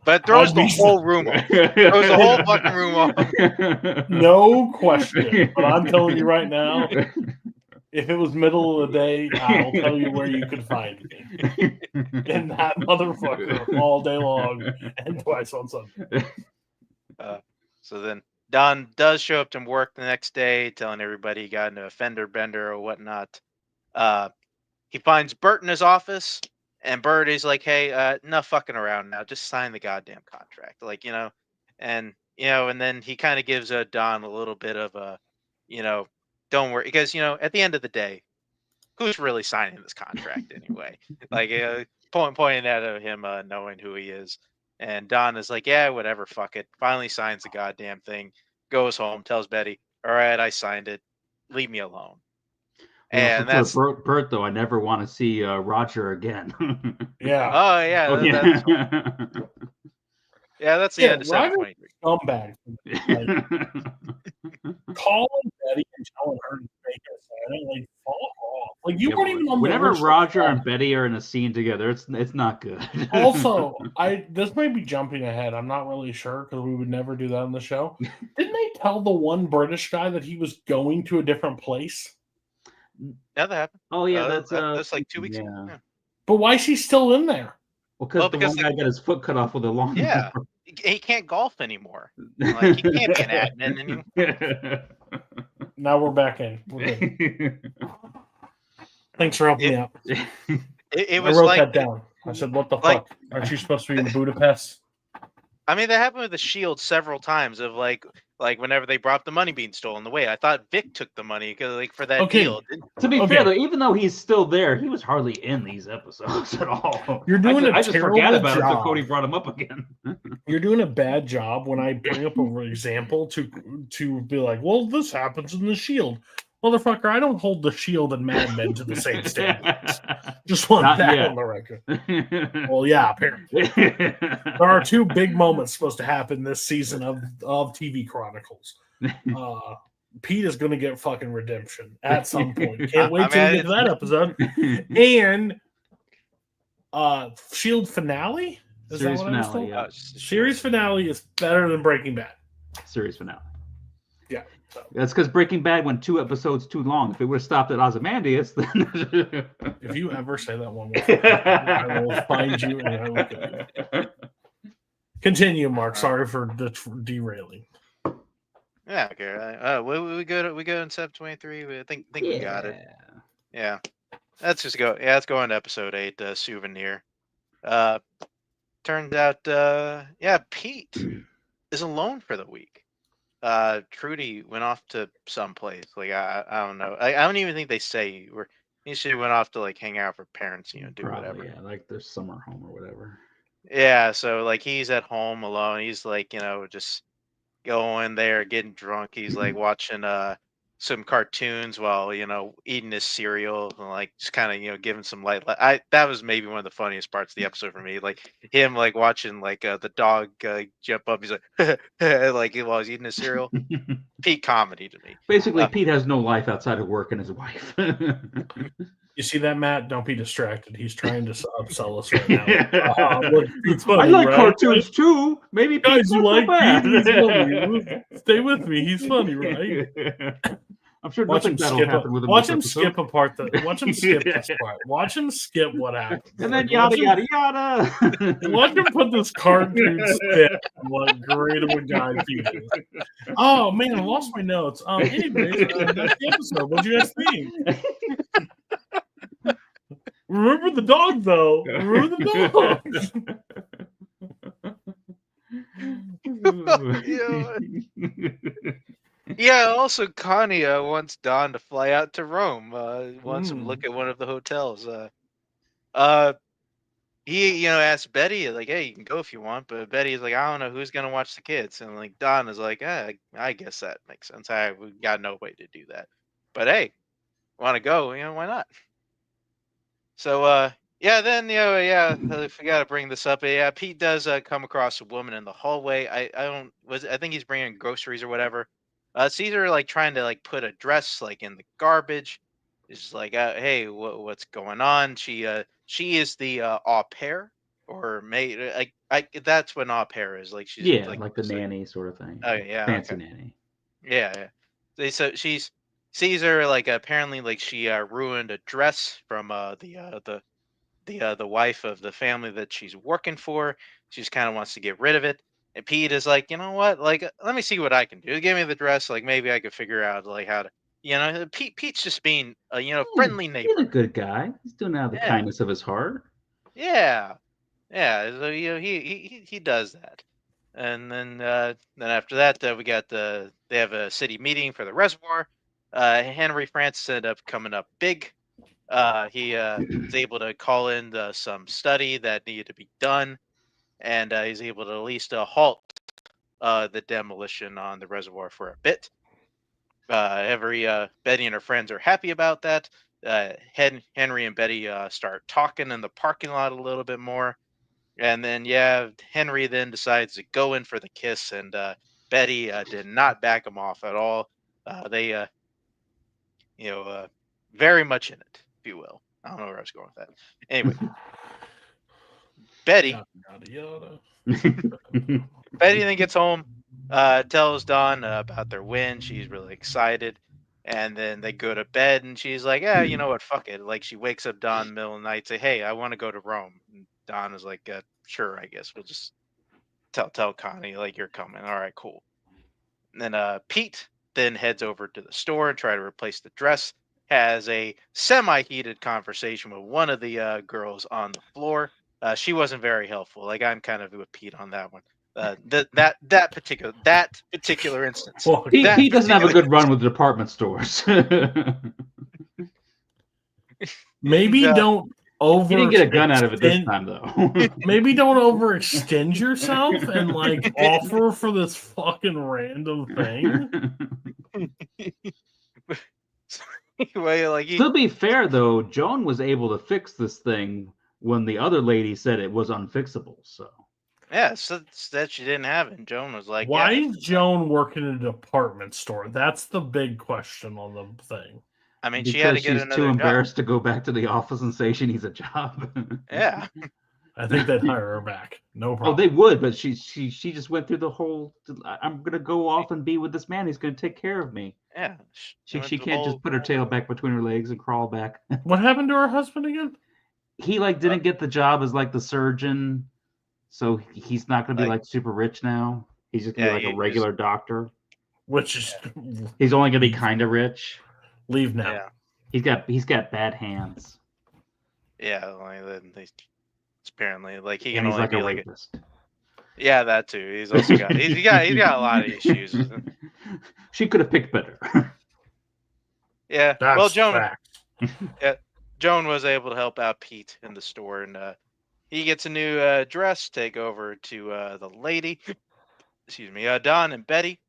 But it throws the whole room off. Throws the whole fucking room off. No question. But I'm telling you right now, if it was middle of the day, I'll tell you where you could find me. And that motherfucker all day long and twice on Sunday. So then Don does show up to work the next day, telling everybody he got into a fender bender or whatnot. He finds Bert in his office, and Bert is like, "Hey, no fucking around now. Just sign the goddamn contract." Like, and and then he kind of gives Don a little bit of a, don't worry, because at the end of the day, who's really signing this contract anyway? Like, pointing at him knowing who he is, and Don is like, "Yeah, whatever, fuck it." Finally signs the goddamn thing, goes home, tells Betty, "All right, I signed it. Leave me alone." And that's Bert though. I never want to see Roger again. Yeah. oh yeah, Oh, that's that's the end of Roger's 723. a scumbag. Like, calling Betty and telling her to make a sign, like, fuck off. Like, you weren't even on the whenever original Roger call. and Betty are in a scene together, it's not good. Also, this may be jumping ahead. I'm not really sure because we would never do that on the show. Didn't they tell the one British guy that he was going to a different place? Yeah, that happened. Oh yeah, that's like 2 weeks ago. yeah. Yeah. But why is he still in there? Well, because the because one guy got his foot cut off with a lawnmower. Yeah. he can't golf anymore. Like, he can't be an admin anymore. Now we're back in. We're good. Thanks for helping me out. It I was wrote like that down. I said, "What the like- fuck? Aren't you supposed to be in Budapest?" I mean, that happened with the Shield several times. Of like whenever they brought the money being stolen away, I thought Vic took the money because like for that Okay. deal. To be Okay. fair, though, even though he's still there, he was hardly in these episodes at all. You're doing I a just forgot terrible about him until job. Cody brought him up again. You're doing a bad job when I bring up an example to be like, "Well, this happens in the Shield." Motherfucker, I don't hold the Shield and Mad Men to the same standards. Just want Not that yet. on the record. Well, yeah, apparently. There are two big moments supposed to happen this season of TV Chronicles. Pete is going to get fucking redemption at some point. Can't wait till we get to that episode. And Shield finale? Is Series that what I was finale, told? yeah. Series finale is better than Breaking Bad. Series finale. Yeah. So. That's because Breaking Bad went 2 episodes too long. If it would have stopped at Ozymandias, then... If you ever say that one more time, I will find you and I will kill you. Continue, Mark. Sorry for derailing. Yeah, okay. We go in step 23. I think we got it. Yeah. Let's just go. Yeah, let's go on to episode 8, Souvenir. Turns out, Pete is alone for the week. Trudy went off to someplace. Like I don't know. I don't even think they say where she went off to like hang out with her parents, do Probably, whatever. Yeah, like their summer home or whatever. Yeah, so like he's at home alone. He's like, just going there, getting drunk. He's like watching some cartoons while eating his cereal and like just kind of giving some light. That was maybe one of the funniest parts of the episode for me. Like him like watching like the dog jump up. He's like like while he's eating his cereal. Peak comedy to me. Basically, Pete has no life outside of work and his wife. You see that, Matt? Don't be distracted. He's trying to upsell us right now. Look, funny, I like right? cartoons too. Maybe Guys, Pete's you not so like bad. Pete? He's funny. Stay with me. He's funny, right? I'm sure Watch him nothing that'll skip. happen with him. Watch this him episode. skip a part. Watch him skip this part. Watch him skip what happens. And then Like, yada yada yada. Watch him put this cartoon spin on what great of a guy Pete is. Oh man, I lost my notes. Anyways, that's the episode. What do you guys think? Remember the dog, though. Remember the dog. Yeah. Also, Connie wants Don to fly out to Rome. Wants him to look at one of the hotels. He asked Betty like, "Hey, you can go if you want," but Betty's like, "I don't know who's gonna watch the kids," and like Don is like, "I guess that makes sense. We got no way to do that, but hey, want to go? Why not?" So then I forgot to bring this up. Yeah, Pete does come across a woman in the hallway. I think he's bringing groceries or whatever. Sees her like trying to like put a dress like in the garbage. Is like, hey, what's going on? She is the au pair or maid. That's what an au pair is. Like she's like the nanny sort of thing. Oh yeah, fancy nanny. Yeah. So she's sees her like apparently like she ruined a dress from the wife of the family that she's working for. She just kind of wants to get rid of it. And Pete is like, you know what? Like, let me see what I can do. Give me the dress. Like, maybe I could figure out like how to. Pete's just being a friendly neighbor. He's a good guy. He's doing out of the kindness of his heart. Yeah. So he does that. And then after that we got they have a city meeting for the reservoir. Henry Francis ended up coming up big. He was able to call in some study that needed to be done, and he's able to at least halt the demolition on the reservoir for a bit. Betty and her friends are happy about that. Henry and Betty start talking in the parking lot a little bit more. And then, Henry then decides to go in for the kiss, and Betty did not back him off at all. They, very much in it, if you will. I don't know where I was going with that. Anyway, Betty. Betty then gets home, tells Dawn about their win. She's really excited. And then they go to bed, and she's like, "Yeah, you know what? Fuck it." Like she wakes up Dawn in the middle of the night, say, "Hey, I want to go to Rome." And Dawn is like, "Sure, I guess we'll just tell Connie, like, you're coming. All right, cool. And then Pete then heads over to the store and try to replace the dress. Has a semi-heated conversation with one of the girls on the floor. She wasn't very helpful. Like, I'm kind of with Pete on that one. That particular instance. Well, Pete doesn't have a good run with department stores. maybe don't He didn't get a gun out of it this overextend- time, though. Maybe don't overextend yourself and like offer for this fucking random thing. Anyway, like To be fair, though, Joan was able to fix this thing when the other lady said it was unfixable. So yeah, so that she didn't have it. And Joan was like, Why yeah. is Joan working in a department store? That's the big question on the thing. I mean, because she had to get she's another too job. embarrassed to go back to the office and say she needs a job. Yeah. I think they'd hire her back. No problem. Oh, they would, but she just went through the whole. I'm gonna go off and be with this man. He's gonna take care of me. Yeah. She went the can't whole- just put her tail back between her legs and crawl back. What happened to her husband again? He didn't get the job as the surgeon, so he's not gonna be super rich now. He's just gonna be a regular doctor. Which is He's only gonna be kind of rich. leave now. Yeah. He's got bad hands. Yeah, like apparently he And can he's only be a like rapist. yeah, that too. He's also got he's got a lot of issues. She could have picked better. Yeah. That's Well, Joan fact. Joan was able to help out Pete in the store, and he gets a new dress, take over to the lady. Excuse me, Don and Betty.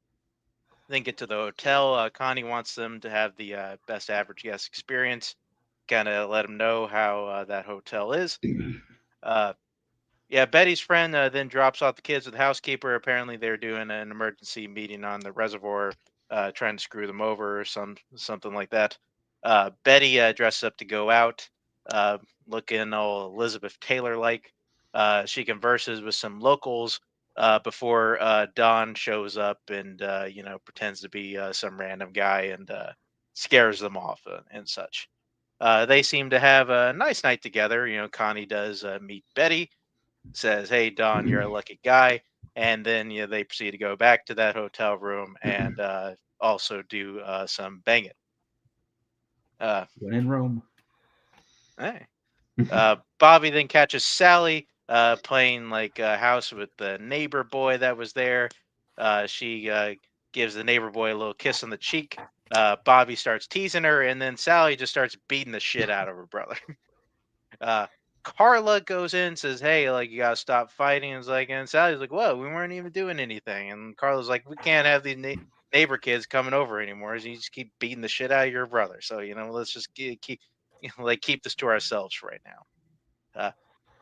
Then get to the hotel. Connie wants them to have the best average guest experience. Kind of let them know how that hotel is. Yeah, Betty's friend then drops off the kids with the housekeeper. Apparently, they're doing an emergency meeting on the reservoir, trying to screw them over or something like that. Betty dresses up to go out, looking all Elizabeth Taylor-like. She converses with some locals before Don shows up and pretends to be some random guy and scares them off and such. They seem to have a nice night together. Connie does meet Betty, says, "Hey, Don, you're a lucky guy," and then they proceed to go back to that hotel room and also do some banging. When in Rome. Hey. Bobby then catches Sally playing house with the neighbor boy that was there. She gives the neighbor boy a little kiss on the cheek. Bobby starts teasing her, and then Sally just starts beating the shit out of her brother. Carla goes in and says, "Hey, you gotta stop fighting." And Sally's like, "Whoa, we weren't even doing anything." And Carla's like, "We can't have these neighbor kids coming over anymore. So you just keep beating the shit out of your brother. So let's just keep this to ourselves right now."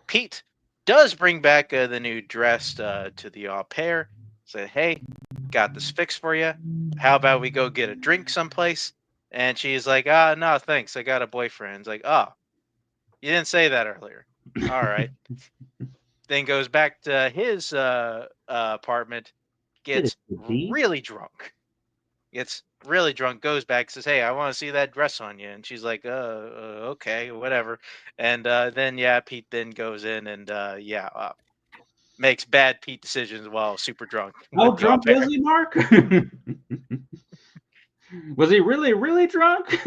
Pete does bring back the new dress to the au pair. Say, "Hey, got this fixed for you. How about we go get a drink someplace?" And she's like, no, thanks. I got a boyfriend." It's like, "Oh, you didn't say that earlier." All right. Then goes back to his apartment, gets really drunk. Goes back, says, "Hey, I want to see that dress on you." And she's like, okay, whatever. And then, Pete then goes in and, makes bad Pete decisions while super drunk. How drunk was he, Mark? Was he really, really drunk?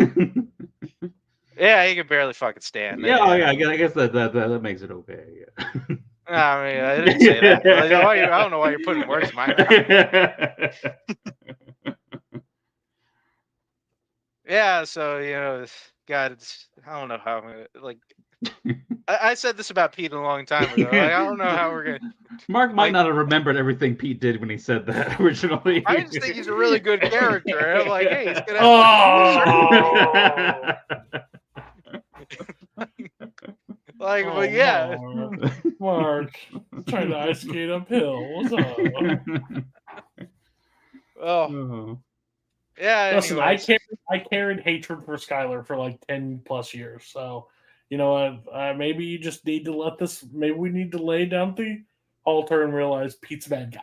Yeah, he could barely fucking stand. Yeah, I guess that makes it okay. Yeah. I mean, I didn't say that. I don't know why you're putting words in my mouth. Yeah, so God, I don't know how. I said this about Pete a long time ago. I don't know how we're gonna. Mark might not have remembered everything Pete did when he said that originally. I just think he's a really good character. I'm like, hey, he's gonna. But yeah. Mark, trying to ice skate uphill. What's up? Oh. Yeah. Listen, I carried hatred for Skylar for 10 plus years. So, maybe you just need to maybe we need to lay down the altar and realize Pete's a bad guy.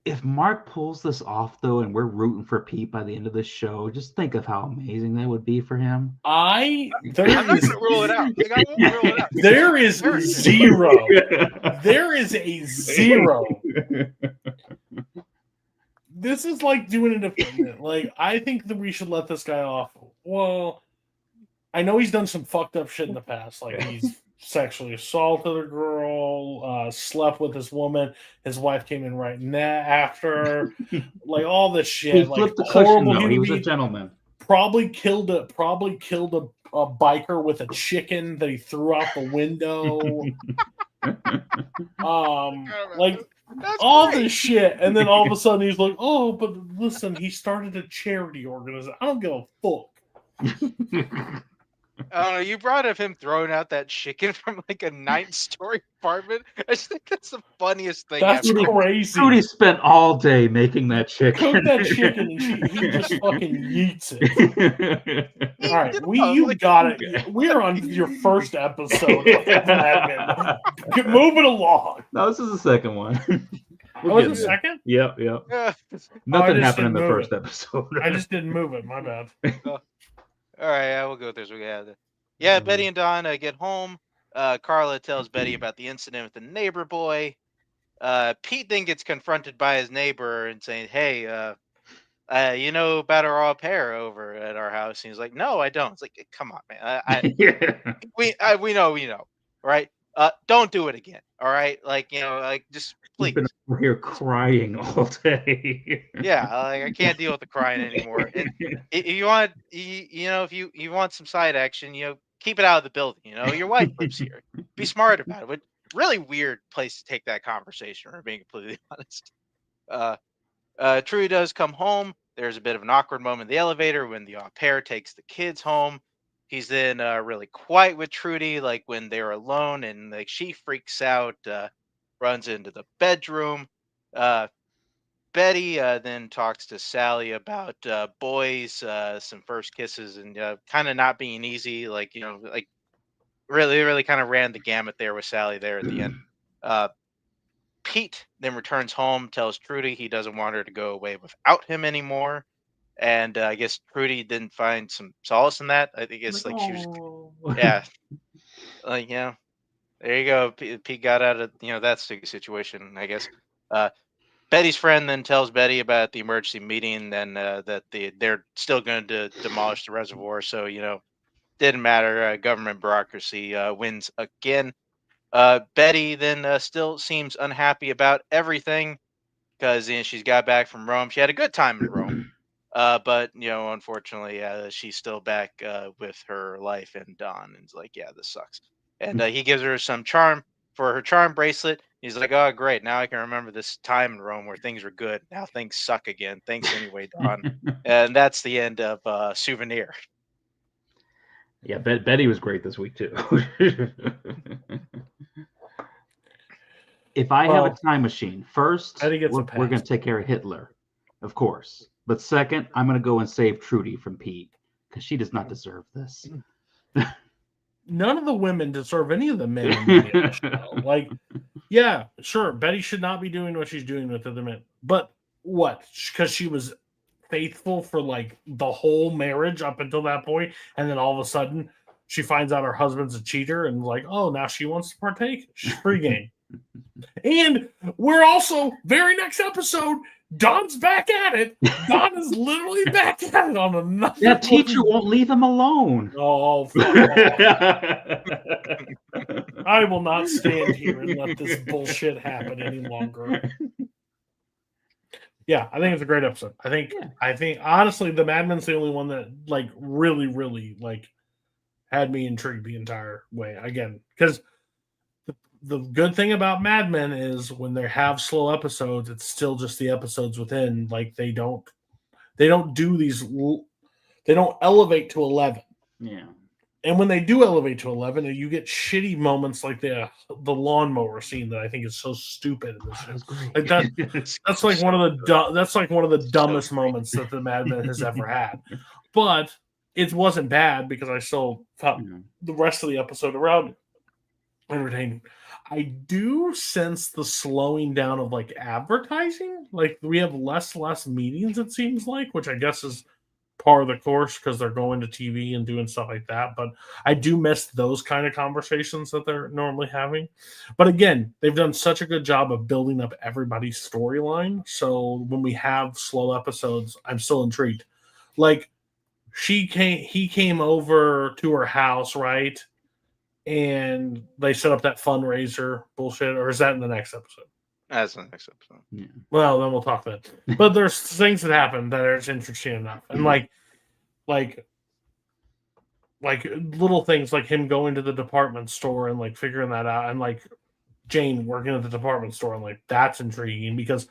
If Mark pulls this off, though, and we're rooting for Pete by the end of the show, just think of how amazing that would be for him. I'm not going to rule it out. Like, I won't rule it out. There is zero. There is a zero. This is like doing an independent. Like, I think that we should let this guy off. Well, I know he's done some fucked up shit in the past. Like, he's sexually assaulted a girl, slept with this woman. His wife came in right after. Like, all this shit. He like, flipped the cushion, though. He was a gentleman. Probably killed a biker with a chicken that he threw out the window. Like, That's all great. this shit, and then all of a sudden he's like, "Oh, but listen, he started a charity organization. I don't give a fuck." I don't know. You brought up him throwing out that chicken from like a 9th-story apartment. I just think that's the funniest thing That's ever. crazy. Trudy spent all day making that chicken. Cook that chicken, and he just fucking yeets it. All right, You you got it. We're on your first episode of Mad Men. Move it along. No, this is the second one. Oh, was it second? Yep. Yeah. Nothing just happened in didn't the move first it. episode. I just didn't move it. My bad. All right, yeah, we'll go with this. Yeah, Betty and Don get home. Carla tells Betty about the incident with the neighbor boy. Pete then gets confronted by his neighbor and saying, "Hey, you know about our au pair over at our house?" And he's like, "No, I don't." It's like, come on, man. We know, right? Don't do it again. All right, like just please. He's been over here crying all day. Yeah, like I can't deal with the crying anymore. And if you want, if you want some side action, keep it out of the building. Your wife lives here. Be smart about it. But really weird place to take that conversation. Or being completely honest. Trudy does come home. There's a bit of an awkward moment in the elevator when the au pair takes the kids home. He's then really quiet with Trudy, like when they're alone, and like she freaks out, runs into the bedroom. Betty then talks to Sally about boys, some first kisses, and kind of not being easy. Like like really kind of ran the gamut there with Sally there at the end. Pete then returns home, tells Trudy he doesn't want her to go away without him anymore. And I guess Trudy didn't find some solace in that. I think it's like she was, yeah, like there you go. Pete got out of that sticky situation, I guess. Betty's friend then tells Betty about the emergency meeting, and that they're still going to demolish the reservoir. So didn't matter. Government bureaucracy wins again. Betty then still seems unhappy about everything because she's got back from Rome. She had a good time in Rome. But unfortunately, she's still back with her life and Don, and it's like, yeah, this sucks. And he gives her some charm for her charm bracelet. He's like, oh, great, now I can remember this time in Rome where things were good. Now things suck again. Thanks anyway, Don. And that's the end of Souvenir. Yeah, Betty was great this week too. If I have a time machine, first we're going to take care of Hitler, of course. But second, I'm going to go and save Trudy from Pete because she does not deserve this. None of the women deserve any of the men in the show. Like, yeah, sure, Betty should not be doing what she's doing with the men. But what? Because she was faithful for like the whole marriage up until that point, and then all of a sudden she finds out her husband's a cheater and like, oh, now she wants to partake. She's free game. And we're also very next episode, Don's back at it. Don is literally back at it on another. That teacher won't leave him alone. Oh, fuck off. I will not stand here and let this bullshit happen any longer. Yeah, I think it's a great episode. I think honestly, the Mad Men's the only one that like really like had me intrigued the entire way. Again, because the good thing about Mad Men is when they have slow episodes, it's still just the episodes within. Like they don't do these. They don't elevate to 11. Yeah. And when they do elevate to 11, you get shitty moments like the lawnmower scene that I think is so stupid in this show. Like that's like one of the dumbest moments that the Mad Men has ever had. But it wasn't bad because I still thought the rest of the episode around entertaining. I do sense the slowing down of like advertising. Like we have less meetings, it seems like, which I guess is part of the course because they're going to TV and doing stuff like that. But I do miss those kind of conversations that they're normally having. But again, they've done such a good job of building up everybody's storyline. So when we have slow episodes, I'm still intrigued. Like he came over to her house, right? And they set up that fundraiser bullshit, or is that in the next episode? That's the next episode. Yeah. Well, then we'll talk then. But there's things that happen that are interesting enough, and like little things like him going to the department store and like figuring that out, and like Jane working at the department store, and like that's intriguing because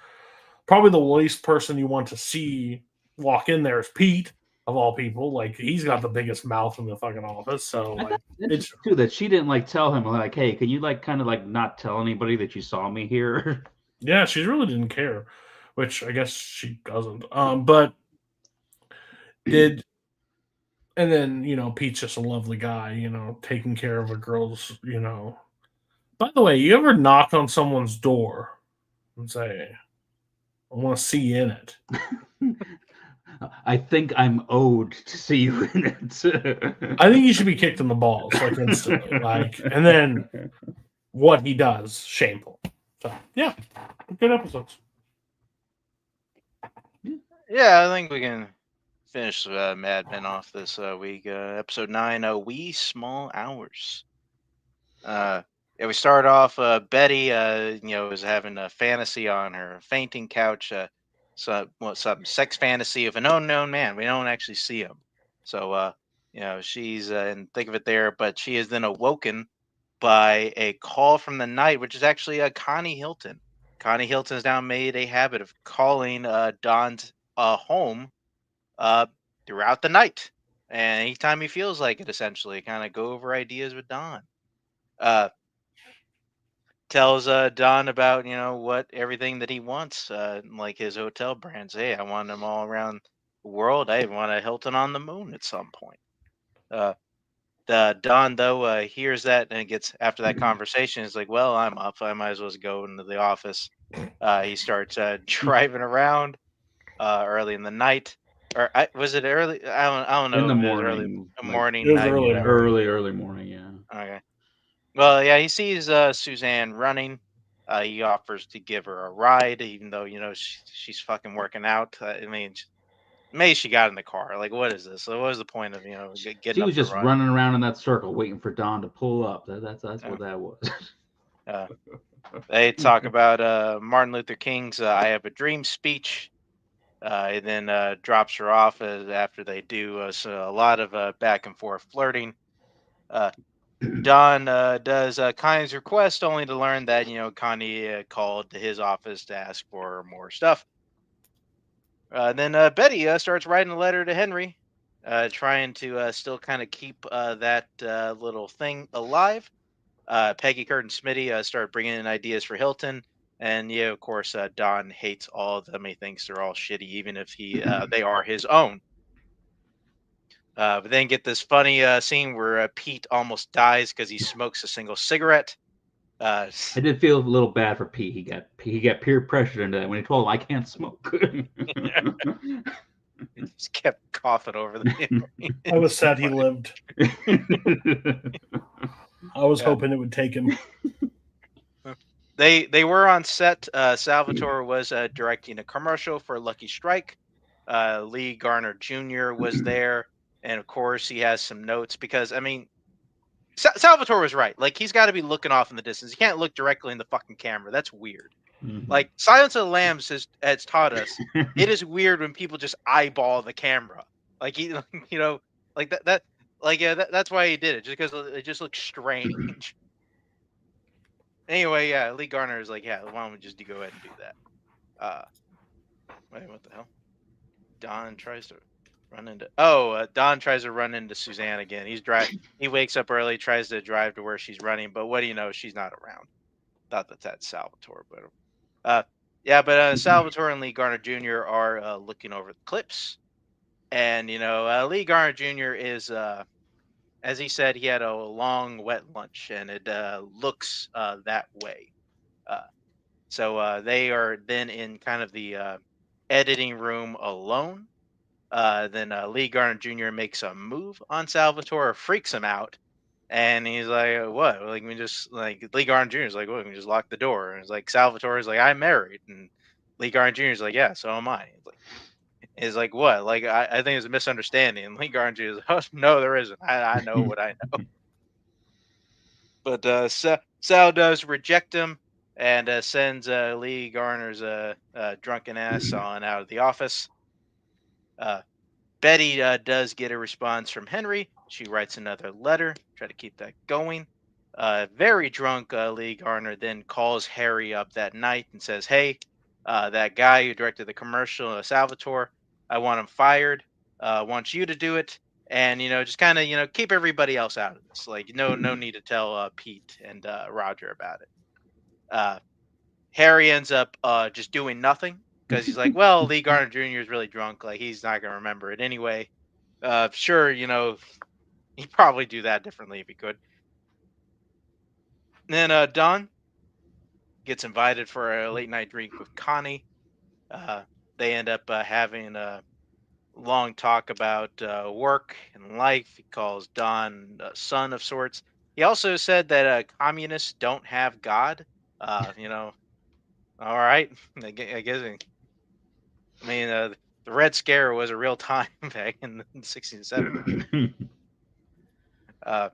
probably the least person you want to see walk in there is Pete of all people. Like he's got the biggest mouth in the fucking office. So like it's too that she didn't like tell him like, hey, can you like kind of like not tell anybody that you saw me here? Yeah, she really didn't care, which I guess she doesn't. But did and then Pete's just a lovely guy, taking care of a girl's. By the way, you ever knock on someone's door and say, "I want to see you in it"? I think I'm owed to see you in it. I think he should be kicked in the balls like instantly, and then what he does, shameful. So yeah, good episodes. Yeah, I think we can finish Mad Men off this week. Episode 9, Wee Small Hours. Yeah, we start off. Betty, is having a fantasy on her fainting couch. Some sex fantasy of an unknown man. We don't actually see him, so she's in thick of it there. But she is then awoken by a call from the night, which is actually Connie Hilton. Connie Hilton has now made a habit of calling Don's home throughout the night, and anytime he feels like it, essentially, kind of go over ideas with Don. Tells Don about what everything that he wants, like his hotel brands. Hey, I want them all around the world. I want a Hilton on the moon at some point. The Don though hears that and it gets after that conversation. He's like, "Well, I'm up. I might as well go into the office." He starts driving around early in the night, or was it early? I don't know. In the if it was morning, early morning, It was night, early whatever. early morning. Yeah. Okay. Well, yeah, he sees Suzanne running. He offers to give her a ride, even though she's fucking working out. I mean, maybe she got in the car. Like, what is this? So what was the point of getting She up was to just run? running around in that circle, waiting for Don to pull up. That's Yeah. what that was. They talk about Martin Luther King's "I Have a Dream" speech. And then drops her off after they do a lot of back and forth flirting. Don does Connie's request only to learn that Connie called to his office to ask for more stuff. Then Betty starts writing a letter to Henry, trying to still kind of keep that little thing alive. Peggy, Kurt, and Smitty start bringing in ideas for Hilton, and of course, Don hates all of them. He thinks they're all shitty, even if they are his own. But then get this funny scene where Pete almost dies because he smokes a single cigarette. I did feel a little bad for Pete. He got peer pressured into that when he told him I can't smoke. He just kept coughing over the. I was sad he lived. I was hoping it would take him. They were on set. Salvatore was directing a commercial for Lucky Strike. Lee Garner Jr. was there, and of course he has some notes because I mean, Salvatore was right. Like he's got to be looking off in the distance. He can't look directly in the fucking camera. That's weird. Mhm. Like Silence of the Lambs has taught us it is weird when people just eyeball the camera. Like he, like that like yeah, that's why he did it, just because it just looks strange. Anyway, yeah, Lee Garner is like, yeah, why don't we just go ahead and do that? Wait, what the hell? Don tries to run into Suzanne again. He wakes up early, tries to drive to where she's running, but what do you know? She's not around. Thought that's Salvatore, but Salvatore and Lee Garner Jr. are looking over the clips, and Lee Garner Jr. is as he said, he had a long, wet lunch, and it looks that way. Uh, so they are then in kind of the editing room alone. Then Lee Garner Jr. makes a move on Salvatore, freaks him out, and he's like, "What? Like we just like Lee Garner Jr. is like, what? We just lock the door." And it's like Salvatore is like, "I'm married," and Lee Garner Jr. is like, "Yeah, so am I." Is like what? Like I think it's a misunderstanding. And Lee Garner Jr. is like, "Oh, no, there isn't. I know what I know." But Sal does reject him and sends Lee Garner's drunken ass on out of the office. Uh, Betty does get a response from Henry. She writes another letter, try to keep that going. Very drunk Lee Garner then calls Harry up that night and says, "Hey, that guy who directed the commercial, Salvatore, I want him fired. I want you to do it, and just kind of keep everybody else out of this. Like, no need to tell Pete and Roger about it." Uh, Harry ends up just doing nothing because he's like, "Well, Lee Garner Jr. is really drunk. Like, he's not gonna remember it anyway. Sure, he'd probably do that differently if he could." And then Don gets invited for a late night drink with Connie. Uh, they end up having a long talk about work and life. He calls Don a son of sorts. He also said that communists don't have God. All right. I guess. I mean, the Red Scare was a real time back in the 60s and 70s. Uh,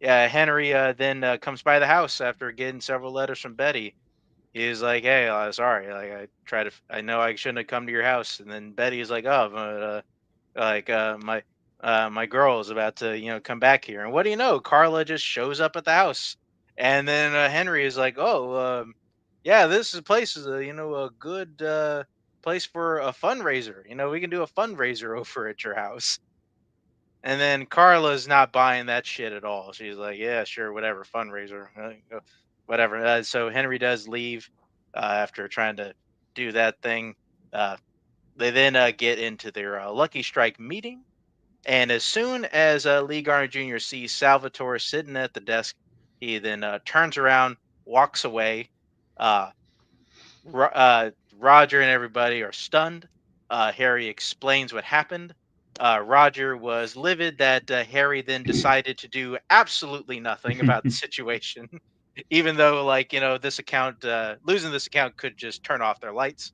yeah, Henry then comes by the house after getting several letters from Betty. He's like, "Hey, sorry, like I know I shouldn't have come to your house." And then Betty is like, "Oh, but, my girl is about to come back here." And what do you know? Carla just shows up at the house, and then Henry is like, "Oh, yeah, place is a good place for a fundraiser. We can do a fundraiser over at your house." And then Carla's not buying that shit at all. She's like, "Yeah, sure, whatever, fundraiser, whatever." So Henry does leave after trying to do that thing. Uh, they then get into their Lucky Strike meeting, and as soon as Lee Garner Jr. sees Salvatore sitting at the desk, he then turns around, walks away. Uh, Roger and everybody are stunned. Harry explains what happened. Roger was livid that Harry then decided to do absolutely nothing about the situation, even though, like, this account, losing this account could just turn off their lights.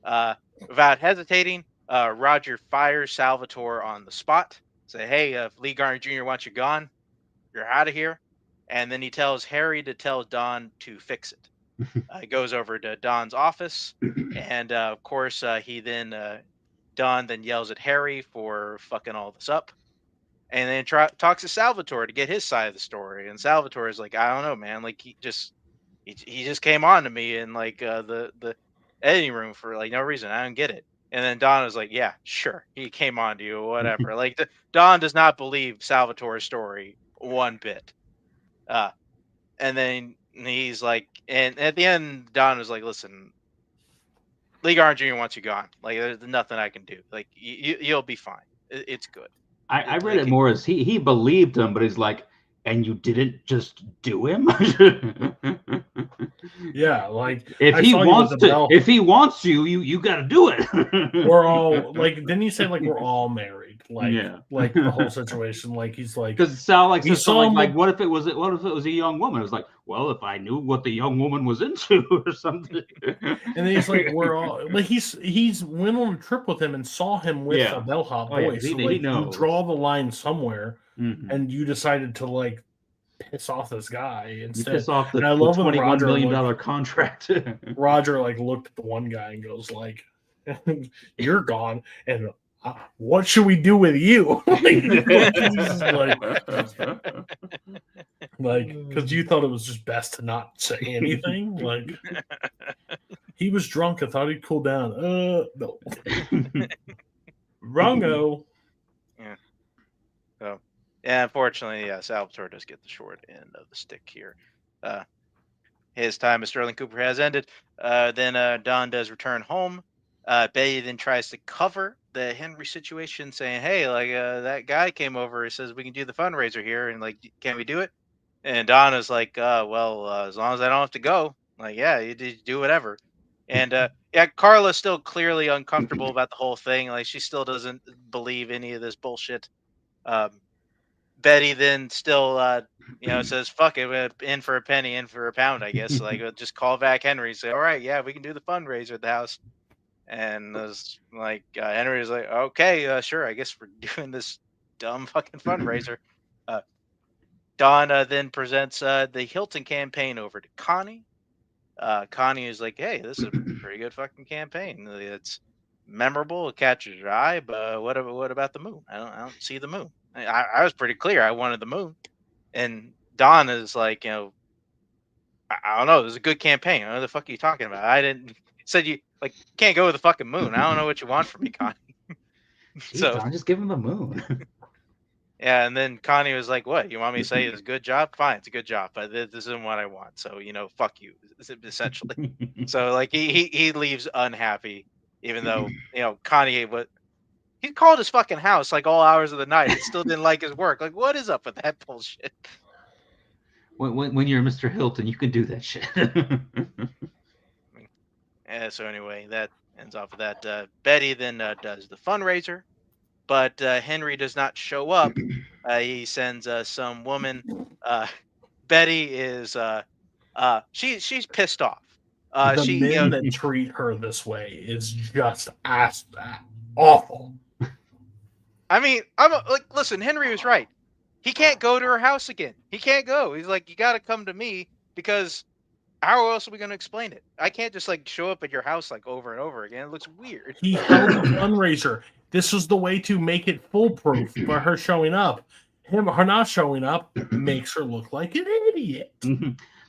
Uh, Without hesitating, Roger fires Salvatore on the spot. Say, "Hey, if Lee Garner Jr. wants you gone, you're out of here." And then he tells Harry to tell Don to fix it. He goes over to Don's office, and of course, Don then yells at Harry for fucking all this up, and then talks to Salvatore to get his side of the story. And Salvatore is like, "I don't know, man. Like he just came on to me in like the editing room for like no reason. I don't get it." And then Don is like, "Yeah, sure, he came on to you, or whatever." Like Don does not believe Salvatore's story one bit. Uh, and then he's like, and at the end, Don was like, "Listen, Lee Garner Jr. wants you gone. Like, there's nothing I can do. Like, you'll be fine. It's good." I read Like, it more as he believed him, but he's like, "And you didn't just do him?" Yeah, like if I he saw you with wants the to, bell. if he wants you got to do it. We're all like, didn't you say like we're all married? Like, Yeah. like the whole situation. Like he's like, Because Sal like we says something saw him like, what if it was a young woman? It was like, well, if I knew what the young woman was into or something. and then he's like, we're all like, he's went on a trip with him and saw him with Yeah. a bellhop Oh, yeah, boy. 'cause So he like, you knows. draw the line somewhere, Mhm. and you decided to like piss off this guy You instead. piss off the And I love when $21 Roger million contract. Roger like looked at the one guy and goes like, "You're gone, and what should we do with you?" like, because you thought it was just best to not say anything. Like, he was drunk. I thought he'd cool down. No, wrongo. yeah. So, yeah, unfortunately, yeah, Salvatore does get the short end of the stick here. His time as Sterling Cooper has ended. Then Don does return home. Betty then tries to cover the Henry situation, saying, "Hey, like that guy came over. He says we can do the fundraiser here, and like, can we do it?" And Donna's like, "Well, as long as I don't have to go, like, yeah, you do whatever." And yeah, Carla's still clearly uncomfortable about the whole thing. Like, she still doesn't believe any of this bullshit. Um, Betty then still, says, "Fuck it, in for a penny, in for a pound." I guess like just call back Henry, say, "All right, yeah, we can do the fundraiser at the house." And was like, Henry was like, "Okay, sure, I guess we're doing this dumb fucking fundraiser." Uh, Donna then presents the Hilton campaign over to Connie. Connie is like, "Hey, this is a pretty good fucking campaign. It's memorable. It catches your eye. But what about the moon? I don't see the moon. I was pretty clear. I wanted the moon." And Don is like, I don't know. This is a good campaign. What the fuck are you talking about? I didn't said you like can't go with the fucking moon. I don't know what you want from me, Connie. Jeez, So Don, just give him the moon. yeah, and then Connie was like, "What? You want me to say it's a good job? Fine, it's a good job, but this isn't what I want. So fuck you, essentially." So like he leaves unhappy, even though Connie what he called his fucking house like all hours of the night and still didn't like his work. Like, what is up with that bullshit? when you're Mr. Hilton, you can do that shit. Yeah. So anyway, that ends off of that. Betty then does the fundraiser, but Henry does not show up. He sends some woman. Uh, Betty is she's pissed off. The She men that treat her this way is just awful. I mean, like, listen, Henry was right. He can't go to her house again. He can't go. He's like, you got to come to me because how else are we going to explain it? I can't just like show up at your house like over and over again. It looks weird. He held a fundraiser. This was the way to make it foolproof for her showing up. Her not showing up makes her look like an idiot.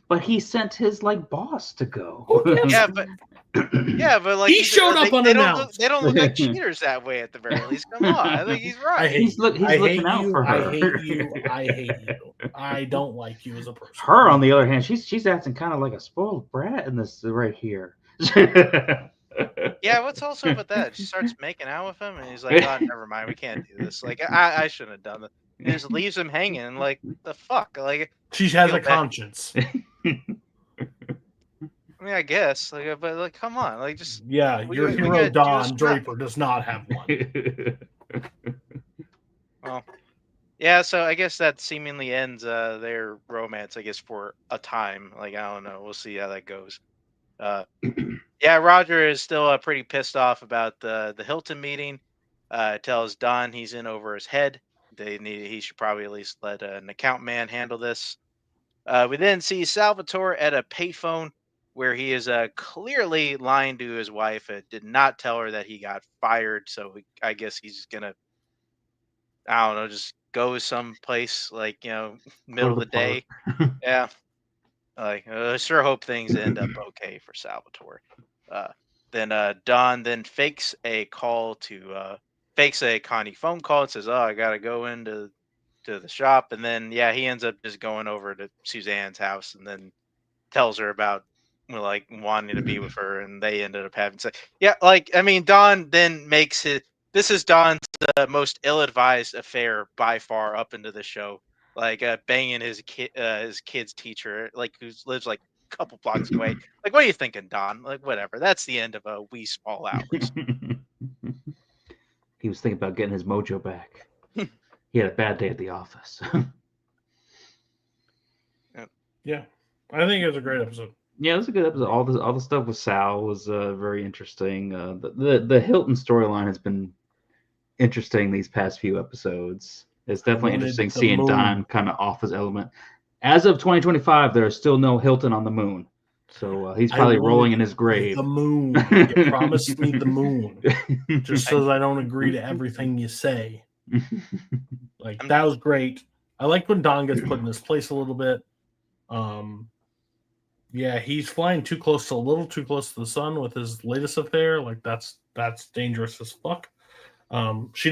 But he sent his boss to go. Yeah, but like he showed up unannounced. They don't look like cheaters that way at the very least. Come on, I think he's right. He's looking out for her. I hate you. I hate you. I don't like you as a person. Her, on the other hand, she's acting kind of like a spoiled brat in this right here. Yeah, what's also up with that? She starts making out with him, and he's like, "Oh, never mind, we can't do this. Like, I shouldn't have done it." And just leaves him hanging. Like, the fuck? Like, she has a conscience. I mean, I guess, like, but like, come on, like, just your hero Don Draper does not have one. Well, yeah, so I guess that seemingly ends their romance, I guess, for a time. Like, I don't know, we'll see how that goes. Yeah, Roger is still pretty pissed off about the Hilton meeting. Tells Don he's in over his head. He should probably at least let an account man handle this. We then see Salvatore at a payphone where he is clearly lying to his wife. Did not tell her that he got fired, so I guess he's gonna, I don't know, just go someplace like middle of the day. Yeah, like I sure hope things end up okay for Salvatore. Then Don then fakes a Connie phone call and says, "Oh, I gotta go into the shop," and then yeah, he ends up just going over to Suzanne's house and then tells her about like wanting to be with her, and they ended up having sex. Yeah, like I mean, Don then makes this is Don's most ill-advised affair by far up into the show, like banging his kid's teacher, like who lives like a couple blocks away. Like, what are you thinking, Don? Like, whatever. That's the end of a wee small hours. He was thinking about getting his mojo back. He had a bad day at the office. Yeah, I think it was a great episode. Yeah, it was a good episode. All the stuff with Sal was very interesting. The Hilton storyline has been interesting these past few episodes. It's definitely interesting seeing Don kind of off his element. As of 2025, there is still no Hilton on the moon, so he's probably rolling in his grave. The moon. You promised me the moon, just so I don't agree to everything you say. Like, that was great. I like when Don gets put in his place a little bit. Yeah, he's flying a little too close to the sun with his latest affair. Like, that's dangerous as fuck. She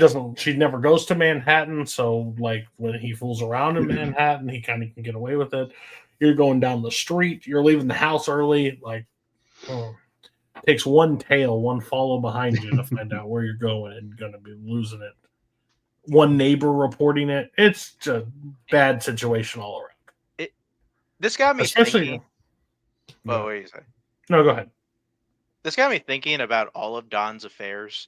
never goes to Manhattan, so like when he fools around in Manhattan, he kind of can get away with it. You're going down the street, you're leaving the house early, like, Takes one tail, one follow behind you to find out where you're going and going to be losing it. One neighbor reporting it. It's a bad situation all around. This got me thinking. Oh, what do you say? No, go ahead. This got me thinking about all of Don's affairs.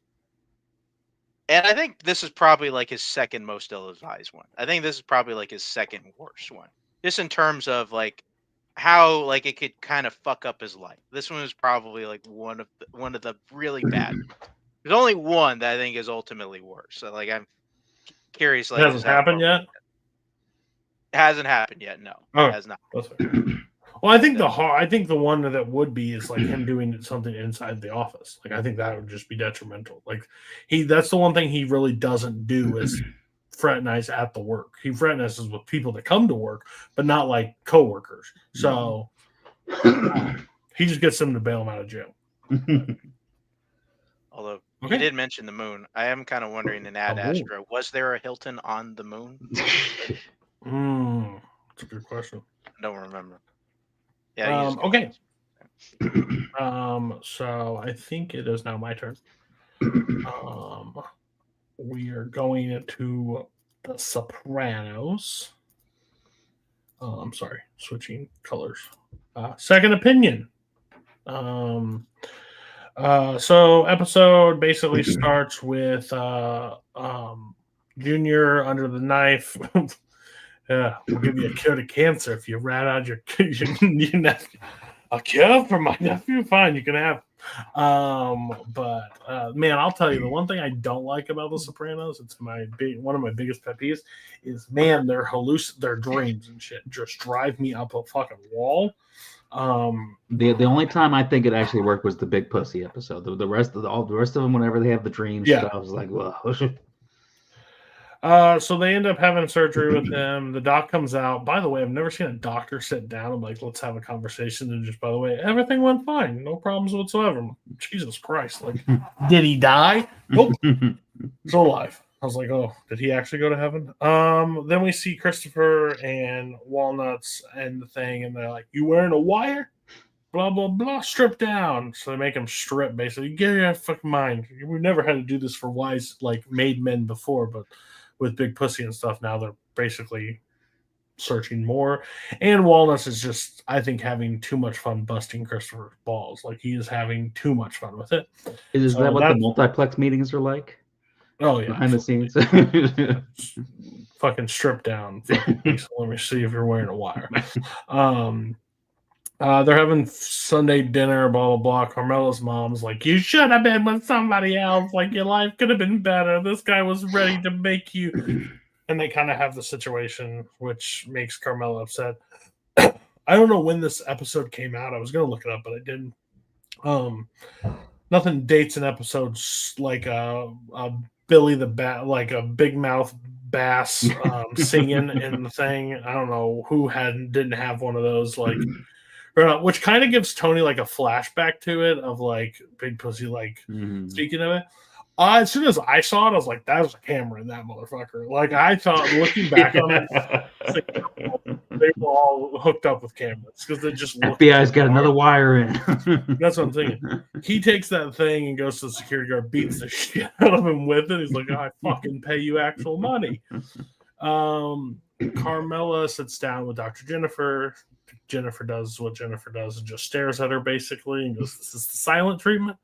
And I think this is probably like his second most ill-advised one. I think this is probably like his second worst one. Just in terms of like how like it could kind of fuck up his life. This one is probably like one of the really bad ones. There's only one that I think is ultimately worse. So like I'm curious. Like, it hasn't happened yet? It hasn't happened yet. No, it has not. Well, I think the one that would be is like him doing something inside the office. Like I think that would just be detrimental. Like that's the one thing he really doesn't do is fraternize at the work. He fraternizes with people that come to work, but not like coworkers. So he just gets them to bail him out of jail. Although you did mention the moon, I am kind of wondering in Ad Astra, was there a Hilton on the moon? That's a good question. I don't remember. Yeah. Okay. So I think it is now my turn. We are going into the Sopranos. I'm sorry, switching colors. Second opinion. So episode basically starts with Junior under the knife. Yeah, we'll give you a cure to cancer if you rat out your nephew. A cure for my nephew? Fine, you can have. But man, I'll tell you, the one thing I don't like about The Sopranos, it's one of my biggest pet peeves, is man, their dreams and shit just drive me up a fucking wall. The only time I think it actually worked was the Big Pussy episode. The rest of them, whenever they have the dreams, stuff, I was like, well. So they end up having surgery with him. The doc comes out. By the way, I've never seen a doctor sit down and like, let's have a conversation. And just, by the way, everything went fine. No problems whatsoever. Jesus Christ. Like, did he die? Nope. Still alive. I was like, oh, did he actually go to heaven? Then we see Christopher and Walnuts and the thing. And they're like, you wearing a wire? Blah, blah, blah. Strip down. So they make him strip, basically. Get your fucking mind. We've never had to do this for wise, like, made men before, but with Big Pussy and stuff, now they're basically searching more. And Walnuts is just, I think, having too much fun busting Christopher's balls. Like, he is having too much fun with it. Is that what the multiplex meetings are like? Oh, yeah. Behind the scenes? Fucking strip down. Let me see if you're wearing a wire. They're having Sunday dinner, blah, blah, blah. Carmela's mom's like, you should have been with somebody else. Like, your life could have been better. This guy was ready to make you. And they kind of have the situation, which makes Carmela upset. I don't know when this episode came out. I was going to look it up, but I didn't. Nothing dates an episode like a Billy the Bat, like a big mouth bass singing in the thing. I don't know who didn't have one of those, like, which kind of gives Tony like a flashback to it of like Big Pussy, like speaking of it. As soon as I saw it, I was like, that was a camera in that motherfucker. Like, I thought, looking back on it, they were all hooked up with cameras because they just FBI's got another wire in. That's what I'm thinking. He takes that thing and goes to the security guard, beats the shit out of him with it. He's like, I fucking pay you actual money. Carmela sits down with Dr. Jennifer. Jennifer does what Jennifer does and just stares at her basically and goes, this is the silent treatment.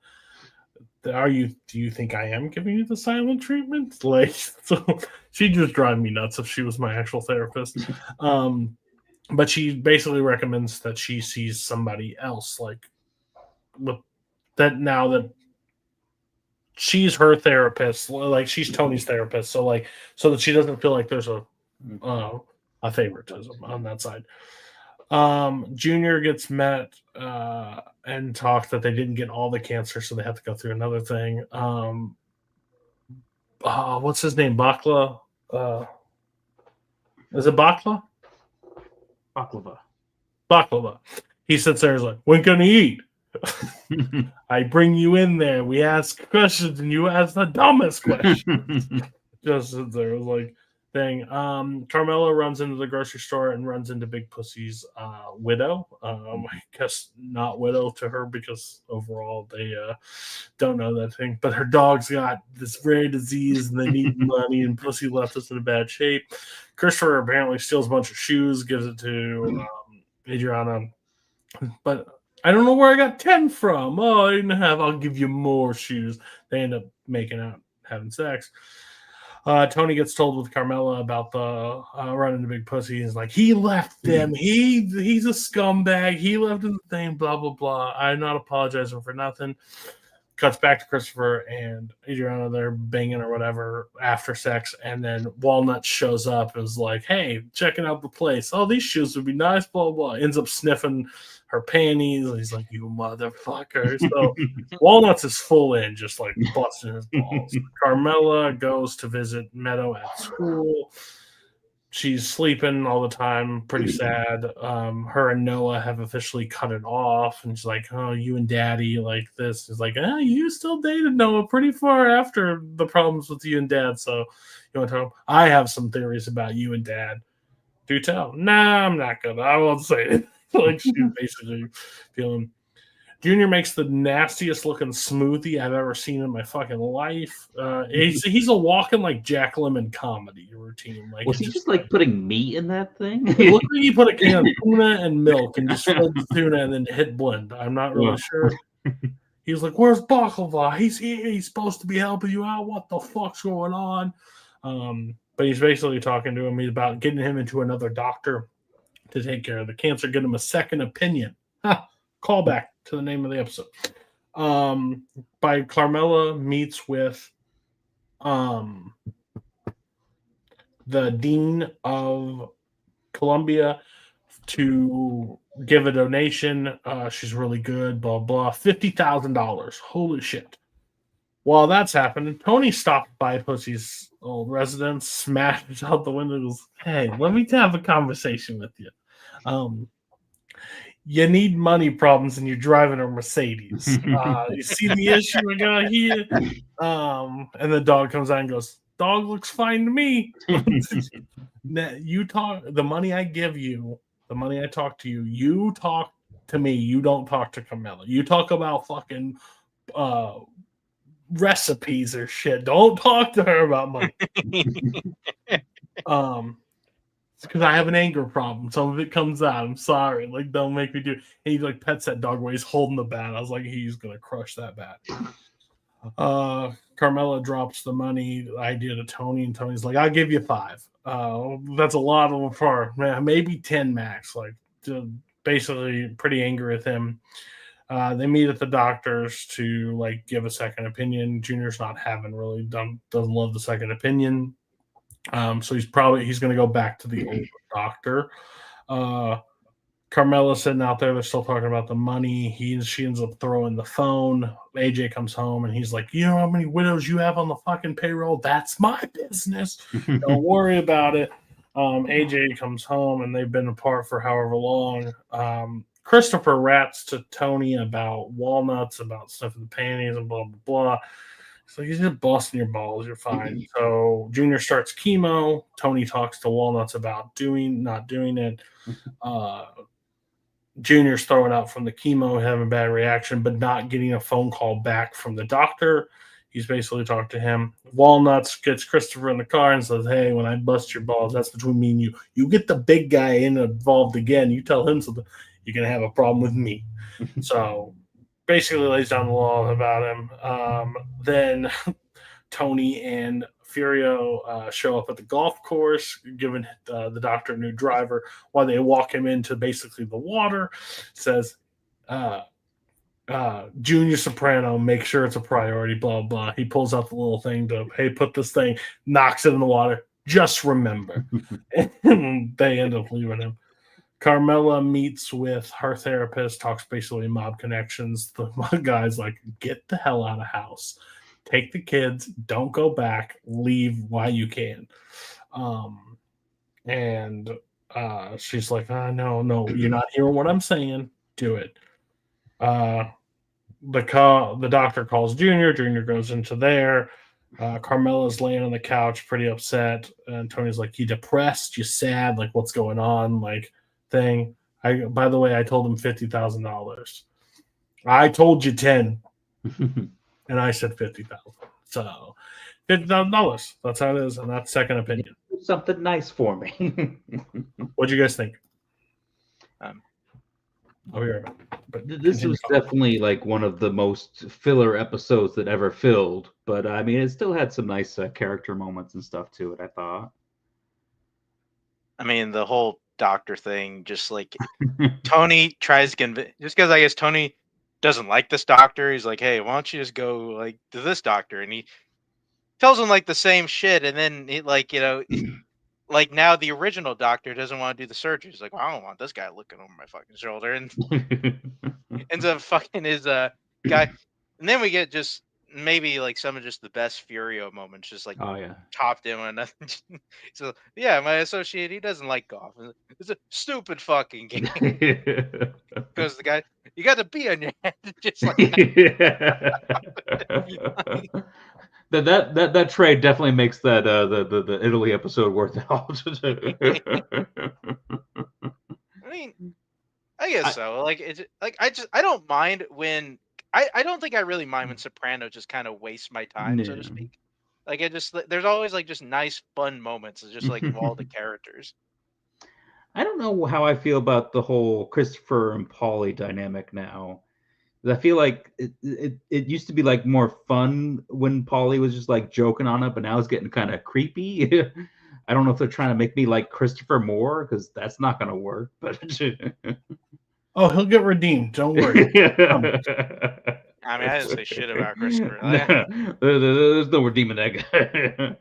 Do you think I am giving you the silent treatment? Like, so she'd just drive me nuts if she was my actual therapist. But she basically recommends that she sees somebody else, like, with that, now that she's her therapist, like she's Tony's therapist, so that she doesn't feel like there's a favoritism on that side. Junior gets met and talked that they didn't get all the cancer, so they have to go through another thing. What's his name? Bakla? Is it Bakla? Baklava. He sits there and is like, when can he eat? I bring you in there. We ask questions and you ask the dumbest questions. Just sits there. It was like, thing. Carmela runs into the grocery store and runs into Big Pussy's widow. I guess not widow to her because overall they don't know that thing. But her dog's got this rare disease and they need money, and Pussy left us in a bad shape. Christopher apparently steals a bunch of shoes, gives it to Adriana. But I don't know where I got 10 from. Oh, I didn't have. I'll give you more shoes. They end up making out, having sex. Tony gets told with Carmela about the running to Big Pussy. He's like, he left them. He's a scumbag. He left him the thing, blah, blah, blah. I'm not apologizing for nothing. Cuts back to Christopher and Adriana. They're banging or whatever after sex. And then Walnut shows up and is like, hey, checking out the place. Oh, these shoes would be nice, blah, blah. Ends up sniffing her panties. He's like, you motherfucker. So Walnuts is full in, just like busting his balls. Carmela goes to visit Meadow at school. She's sleeping all the time, pretty sad. Her and Noah have officially cut it off, and she's like, oh, you and Daddy like this. He's like, you still dated Noah pretty far after the problems with you and Dad, so you want to tell him? I have some theories about you and Dad. Do tell. Nah, I'm not gonna. I won't say it. Like, she's basically feeling. Junior makes the nastiest looking smoothie I've ever seen in my fucking life. He's a walking like Jack Lemmon comedy routine. Like, was he just like putting meat in that thing? It looked like he put a can of tuna and milk and just filled the tuna and then hit blend. I'm not really sure. He's like, "Where's Baklava? He's here. He's supposed to be helping you out. What the fuck's going on?" But he's basically talking to him. He's about getting him into another doctor to take care of the cancer, get him a second opinion. Call back to the name of the episode. By Carmela meets with the dean of Columbia to give a donation. She's really good, blah, blah. $50,000. Holy shit. While that's happening, Tony stopped by Pussy's old residence, smashes out the window, and goes, hey, let me have a conversation with you. You need money problems and you're driving a Mercedes. You see the issue I got here? And the dog comes out and goes, dog looks fine to me. You talk, the money I give you, the money I talk to you, you talk to me. You don't talk to Camilla. You talk about fucking recipes or shit. Don't talk to her about money. It's because I have an anger problem. Some of it comes out. I'm sorry. Like, don't make me do it. And he like pets that dog where he's holding the bat. I was like, he's gonna crush that bat. Carmela drops the money idea to Tony, and Tony's like, I'll give you 5. That's a lot of for maybe 10 max. Like, basically pretty angry with him. They meet at the doctor's to like give a second opinion. Junior's not having really doesn't love the second opinion. So he's going to go back to the old doctor. Carmela's sitting out there. They're still talking about the money. She ends up throwing the phone. AJ comes home and he's like, you know how many widows you have on the fucking payroll? That's my business. Don't worry about it. AJ comes home and they've been apart for however long. Christopher rats to Tony about walnuts, about stuff in the panties and blah, blah, blah. So he's just busting your balls. You're fine. So Junior starts chemo. Tony talks to Walnuts about not doing it. Junior's throwing out from the chemo, having a bad reaction, but not getting a phone call back from the doctor. He's basically talked to him. Walnuts gets Christopher in the car and says, hey, when I bust your balls, that's between me and you. You get the big guy involved again. You tell him something, you're going to have a problem with me. So basically lays down the law about him. Then Tony and Furio show up at the golf course, giving the doctor a new driver while they walk him into basically the water. Says, Junior Soprano, make sure it's a priority, blah, blah. He pulls out the little thing to, hey, put this thing, knocks it in the water. Just remember. And they end up leaving him. Carmela meets with her therapist, talks basically mob connections. The guy's like, get the hell out of house. Take the kids. Don't go back. Leave while you can. And she's like, no, you're not hearing what I'm saying. Do it. The doctor calls Junior. Junior goes into there. Carmela's laying on the couch, pretty upset, and Tony's like, "You depressed? You sad? Like, what's going on?" Like, thing. By the way, I told him $50,000. I told you 10, and I said 50,000. So $50,000. That's how it is, and that's second opinion. Do something nice for me. What'd you guys think? I'll be right back. But this was definitely like one of the most filler episodes that ever filled. But I mean, it still had some nice character moments and stuff to it, I thought. I mean, the whole doctor thing, just like Tony tries to convince, just because I guess Tony doesn't like this doctor. He's like, "Hey, why don't you just go like to this doctor?" And he tells him like the same shit, and then he like like now the original doctor doesn't want to do the surgery. He's like, "Well, I don't want this guy looking over my fucking shoulder," and ends up fucking his guy. And then we get just maybe like some of just the best Furio moments, just like topped in on nothing. So yeah, my associate, he doesn't like golf. It's a stupid fucking game. Because the guy, you got to be on your head, just like that trade definitely makes that the Italy episode worth it all. I mean, I guess so. Like it's like I don't mind when I don't think I really mind when Soprano just kind of wastes my time, so to speak. Like it just there's always like just nice fun moments. It's just like of all the characters. I don't know how I feel about the whole Christopher and Paulie dynamic now. I feel like it used to be like more fun when Paulie was just like joking on it, but now it's getting kind of creepy. I don't know if they're trying to make me like Christopher more, because that's not going to work. But oh, he'll get redeemed. Don't worry. I mean, I didn't say shit about Christopher. There's no redeeming that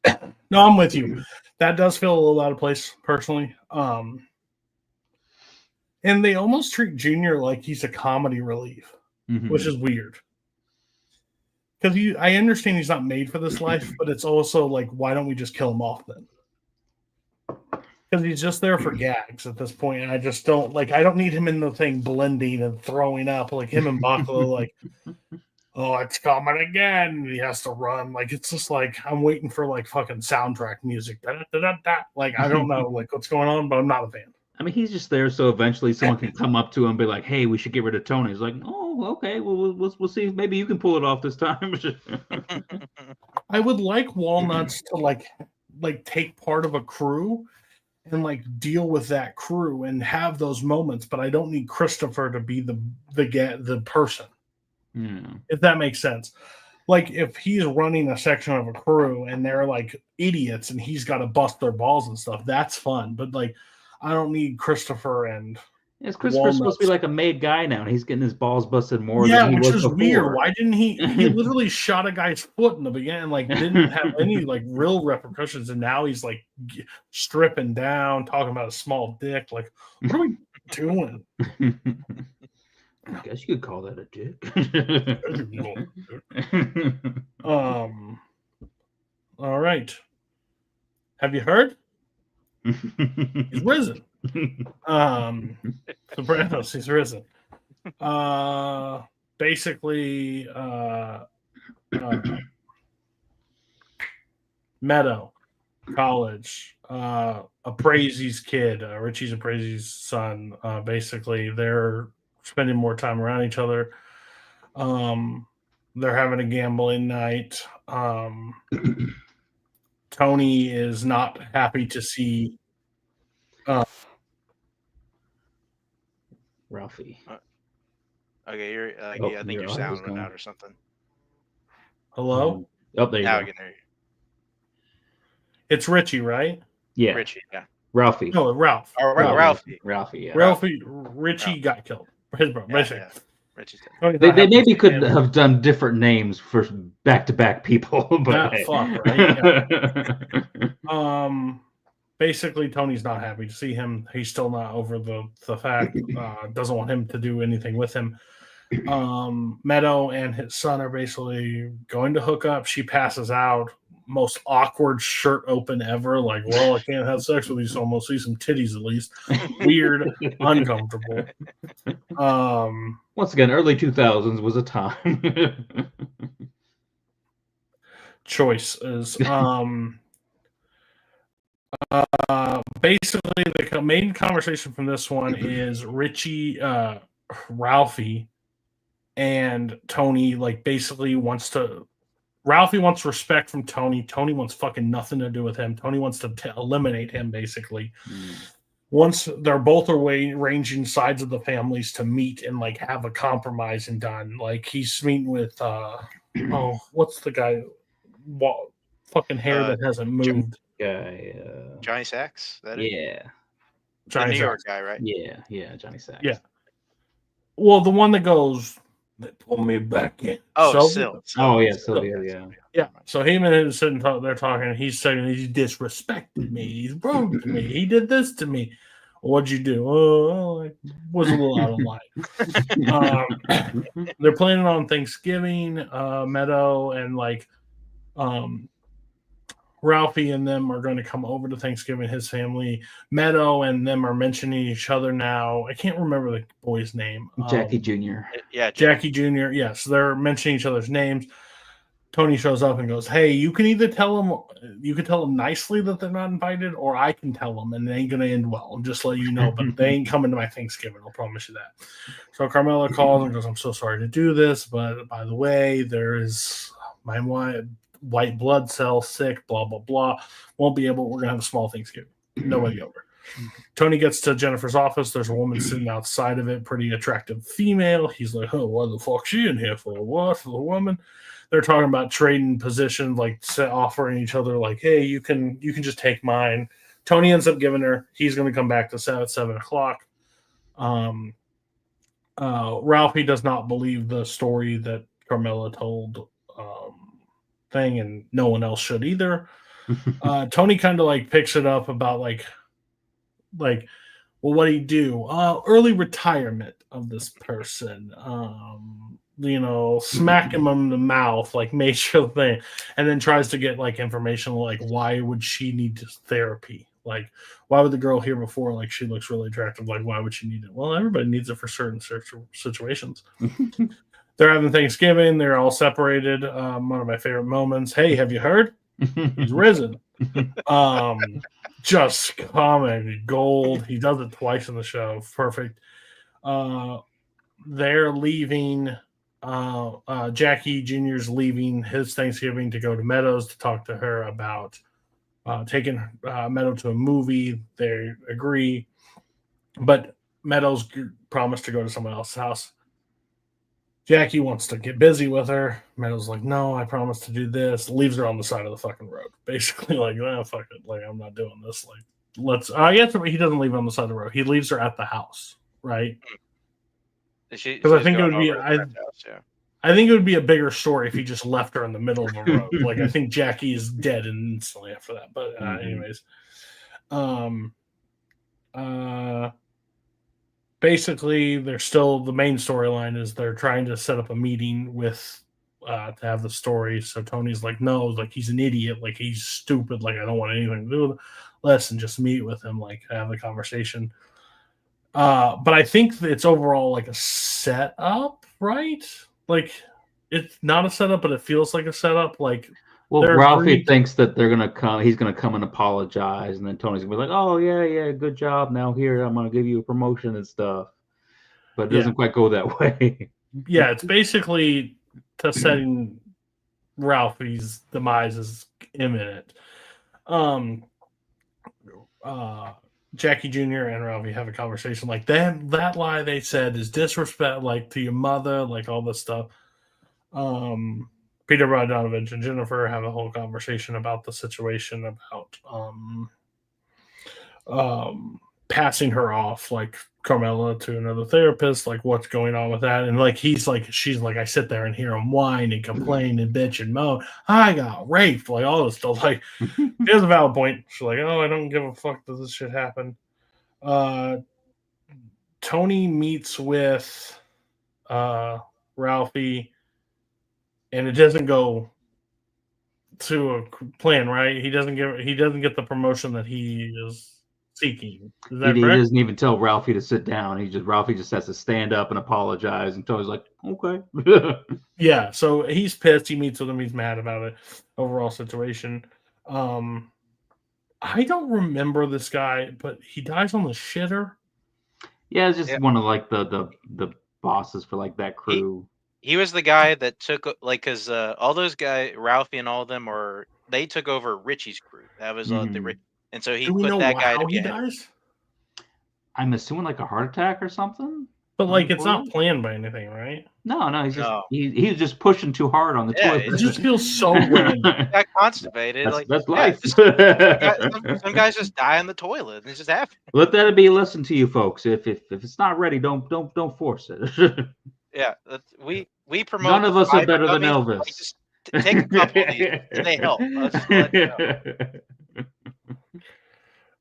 guy. No, I'm with you. That does feel a little out of place, personally. And they almost treat Junior like he's a comedy relief, which is weird. Because I understand he's not made for this life, but it's also like, why don't we just kill him off then? Because he's just there for gags at this point, and I just don't like. I don't need him in the thing blending and throwing up like him and Bakula. Like, oh, it's coming again. He has to run. Like, it's just like I'm waiting for like fucking soundtrack music. Like, I don't know like what's going on, but I'm not a fan. I mean, he's just there so eventually someone can come up to him and be like, "Hey, we should get rid of Tony." He's like, "Oh, okay. Well, we'll see. Maybe you can pull it off this time." I would like Walnuts to like take part of a crew and like deal with that crew and have those moments, but I don't need Christopher to be the person. If that makes sense. Like if he's running a section of a crew and they're like idiots and he's got to bust their balls and stuff, that's fun. But like, I don't need Christopher and. Yes, Christopher's supposed to be like a made guy now, and he's getting his balls busted more. Yeah, than he which was is before. weird. Why didn't he? He literally shot a guy's foot in the beginning, like didn't have any like real repercussions, and now he's like stripping down, talking about a small dick. Like, what are we doing? I guess you could call that a dick. All right. Have you heard? He's risen. Sopranos, he's risen. Basically, Meadow, college, Appraisie's kid, Richie's Appraisie's son. Basically, they're spending more time around each other. They're having a gambling night. Tony is not happy to see Ralphie. Okay, you're. I think your sound went out or something. Hello. Oh, there you now go. I can hear you. It's Richie, right? Yeah. Richie. Yeah. Ralphie. No, Ralph. Oh, Ralphie. Ralphie. Yeah. Richie Ralphie. Got killed. His brother. Yeah. Richie's dead. They maybe could have done different names for back-to-back people, but fuck, right? Yeah. Basically, Tony's not happy to see him. He's still not over the fact. Doesn't want him to do anything with him. Meadow and his son are basically going to hook up. She passes out. Most awkward shirt open ever. Like, well, I can't have sex with you, so I'm gonna see some titties at least. Weird, uncomfortable. Once again, early 2000s was a time. choices. Basically, the main conversation from this one is Ralphie, and Tony. Like, basically Ralphie wants respect from Tony. Tony wants fucking nothing to do with him. Tony wants to eliminate him, basically. Once they're both arranging sides of the families to meet and like have a compromise and done. Like, he's meeting with what's the guy? Fucking hair that hasn't moved. Johnny Sacks. Yeah. The New York guy, right? Yeah, Johnny Sacks. Yeah. Well, the one that goes, they pull me back in. Oh, Sil. Oh, yeah, Sylvia, yeah. So him and him sitting there talking, and he's saying he disrespected me. He's rude to me. He did this to me. What'd you do? Oh, I was a little out of line. They're planning on Thanksgiving. Meadow and like Ralphie and them are going to come over to Thanksgiving. His family, Meadow and them are mentioning each other now. I can't remember the boy's name. Jackie Jr. Yeah, Jackie Jr. Yes, they're mentioning each other's names. Tony shows up and goes, "Hey, you can either tell them nicely that they're not invited, or I can tell them, and it ain't gonna end well. I'm just letting you know, but they ain't coming to my Thanksgiving. I'll promise you that." So Carmela calls and goes, "I'm so sorry to do this, but by the way, there is my white blood cell sick, blah blah blah. Won't be able. We're gonna have a small Thanksgiving. Nobody over." Tony gets to Jennifer's office. There's a woman sitting outside of it, pretty attractive female. He's like, "Oh, what the fuck's she in here for? What, for the woman?" They're talking about trading positions, like offering each other, like, "Hey, you can just take mine." Tony ends up giving her. He's going to come back to 7:00. Ralphie does not believe the story that Carmela told thing, and no one else should either. Tony kind of like picks it up about like, well, what do you do? Early retirement of this person. Smack him in the mouth, like major thing, and then tries to get like information like, why would she need therapy? Like, why would the girl here before, like, she looks really attractive, like, why would she need it? Well, everybody needs it for certain situations. They're having Thanksgiving. They're all separated. One of my favorite moments. "Hey, have you heard? He's risen." Just comedy gold. He does it twice in the show. Perfect. They're leaving. Jackie Jr.'s leaving his Thanksgiving to go to Meadows to talk to her about taking Meadow to a movie. They agree, but Meadows promised to go to someone else's house. Jackie wants to get busy with her. Meadows like, "No, I promised to do this." Leaves her on the side of the fucking road. Basically, like, "Oh, fuck it. Like, I'm not doing this. Like, let's." He doesn't leave her on the side of the road. He leaves her at the house, right? Because I think it would be. I think it would be a bigger story if he just left her in the middle of a road. Like, I think Jackie is dead instantly after that. But anyways, basically, they're still, the main storyline is they're trying to set up a meeting with to have the story. So Tony's like, "No, like, he's an idiot. Like, he's stupid. Like, I don't want anything to do with it. Less just meet with him. Like, have the conversation." But I think it's overall like a setup, right? Like, it's not a setup, but it feels like a setup. Like, well, Ralphie thinks that they're gonna come. He's gonna come and apologize, and then Tony's gonna be like, "Oh yeah, good job. Now here, I'm gonna give you a promotion and stuff." But it doesn't quite go that way. Yeah, it's basically to setting Ralphie's demise is imminent. Jackie Jr. and Ralphie have a conversation like that lie they said is disrespect, like, to your mother, like all this stuff. Peter Bogdanovich and Jennifer have a whole conversation about the situation, about passing her off, like Carmela, to another therapist, like what's going on with that. And like she's like, "I sit there and hear him whine and complain and bitch and moan. I got raped," like all this stuff. Like, she has a valid point. She's like, "Oh, I don't give a fuck that this shit happened." Tony meets with Ralphie, and it doesn't go to a plan, right? He doesn't get the promotion that he is seeking. Is He that correct? doesn't even tell Ralphie to sit down. Ralphie just has to stand up and apologize, and Tony's like, okay. Yeah, so he's pissed. He meets with him. He's mad about it. Overall situation. I don't remember this guy, but he dies on the shitter. Yeah, it's just Yeah. one of like the bosses for like that crew. He was the guy that took because all those guys, Ralphie and all of them, they took over Richie's crew. That was Mhm. and so he Do we put know that guy how to be he a head. dies? I'm assuming like a heart attack or something. But on like, the it's not toilet? planned by anything, right? No, he's just No. he's just pushing too hard on the Yeah, toilet. It just feels so random. Got constipated. That's yeah, life. some guys just die on the toilet. It just happens. Let that be a lesson to you folks. If it's not ready, don't force it. Yeah, we promote. None of the us are fiber better than gummies. Elvis. Like, just take a couple of these. And they help. I'll just let you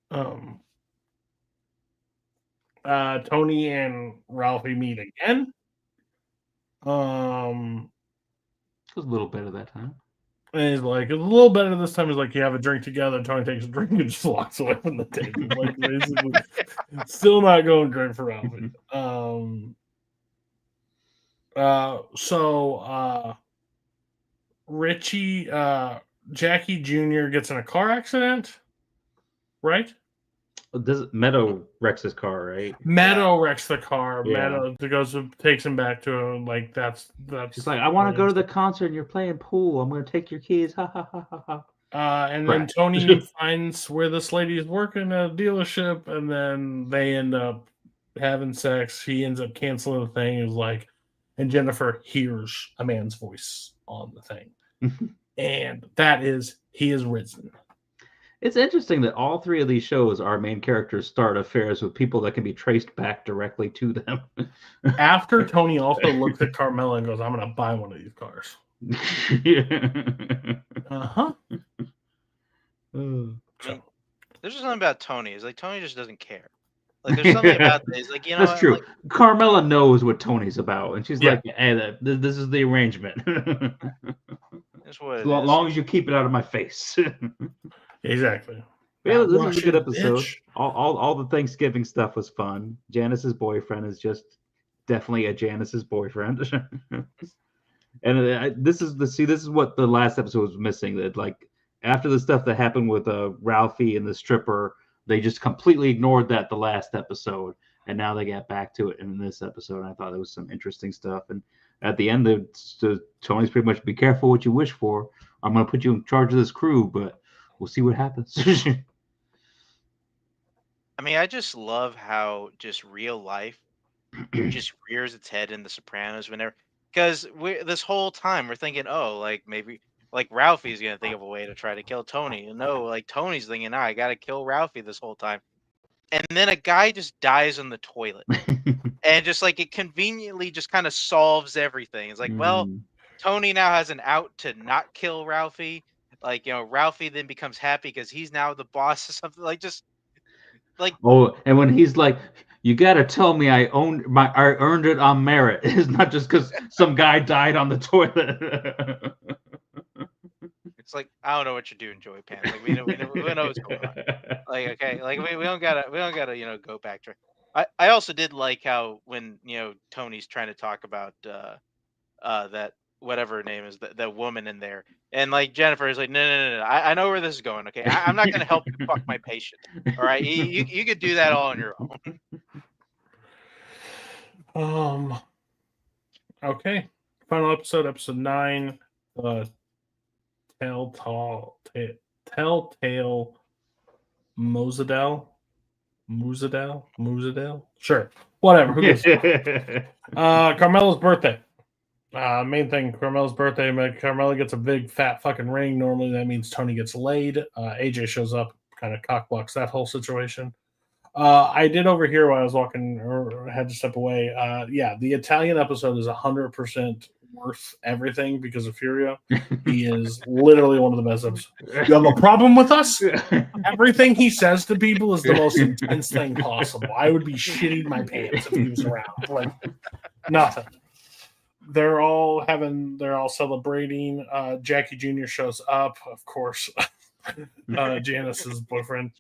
know. Tony and Ralphie meet again. It was a little better that time. And he's like, it's a little better this time. He's like, you have a drink together. Tony takes a drink and just walks away from the table. Like, basically, still not going great for Ralphie. So Richie, Jackie Jr. gets in a car accident, right? Meadow wrecks his car, right? Meadow wrecks the car. Yeah. Meadow takes him back to him. Like that's. She's like, I want to go to the concert and you're playing pool. I'm going to take your keys. Ha ha ha ha ha. And then Tony finds where this lady is working at a dealership, and then they end up having sex. He ends up canceling the thing. He's like, and Jennifer hears a man's voice on the thing, and that is he is risen. It's interesting that all three of these shows, our main characters start affairs with people that can be traced back directly to them. After Tony also looks at Carmela and goes, I'm going to buy one of these cars. Uh-huh. There's just something about Tony. It's like Tony just doesn't care. Like there's something about this. Like, you know, that's true. Like, Carmela knows what Tony's about, and she's Yeah. like, "Hey, this is the arrangement. that's what As it is. long as you keep it out of my face." Exactly. Yeah, this was a good Russian episode. bitch. All the Thanksgiving stuff was fun. Janice's boyfriend is just definitely a Janice's boyfriend. And this is what the last episode was missing. That like after the stuff that happened with Ralphie and the stripper, they just completely ignored that the last episode, and now they got back to it in this episode. And I thought there was some interesting stuff. And at the end, Tony's pretty much, be careful what you wish for. I'm going to put you in charge of this crew, but we'll see what happens. I mean, I just love how just real life just rears its head in The Sopranos whenever, because this whole time we're thinking, oh, like maybe like Ralphie's gonna think of a way to try to kill Tony. And no, like Tony's thinking, I gotta kill Ralphie this whole time. And then a guy just dies in the toilet, and just like it conveniently just kind of solves everything. It's like, well, Tony now has an out to not kill Ralphie. Like, you know, Ralphie then becomes happy because he's now the boss or something. Like, just like, oh, and when he's like, you gotta tell me I earned it on merit. It's not just because some guy died on the toilet. it's like, I don't know what you're doing, Joey Pants. Like we know what's going on. Like, okay, like we don't gotta you know, go back to. I also did like how when, you know, Tony's trying to talk about that whatever her name is, that woman in there, and like Jennifer is like, no. I know where this is going. Okay, I'm not gonna help you fuck my patient. All right, you could do that all on your own. Okay. Final episode 9. Telltale Moozadell. Sure. Whatever. Who gives Carmela's birthday. Main thing, Carmela's birthday. Carmela gets a big fat fucking ring. Normally that means Tony gets laid. AJ shows up, kind of cockblocks that whole situation. I did overhear while I was walking, or had to step away. Yeah, the Italian episode is 100% worth everything because of Furio. He is literally one of the best episodes. You have a problem with us? Everything he says to people is the most intense thing possible. I would be shitting my pants if he was around. Like, nothing. They're all celebrating. Jackie Jr. shows up, of course. Janice's boyfriend.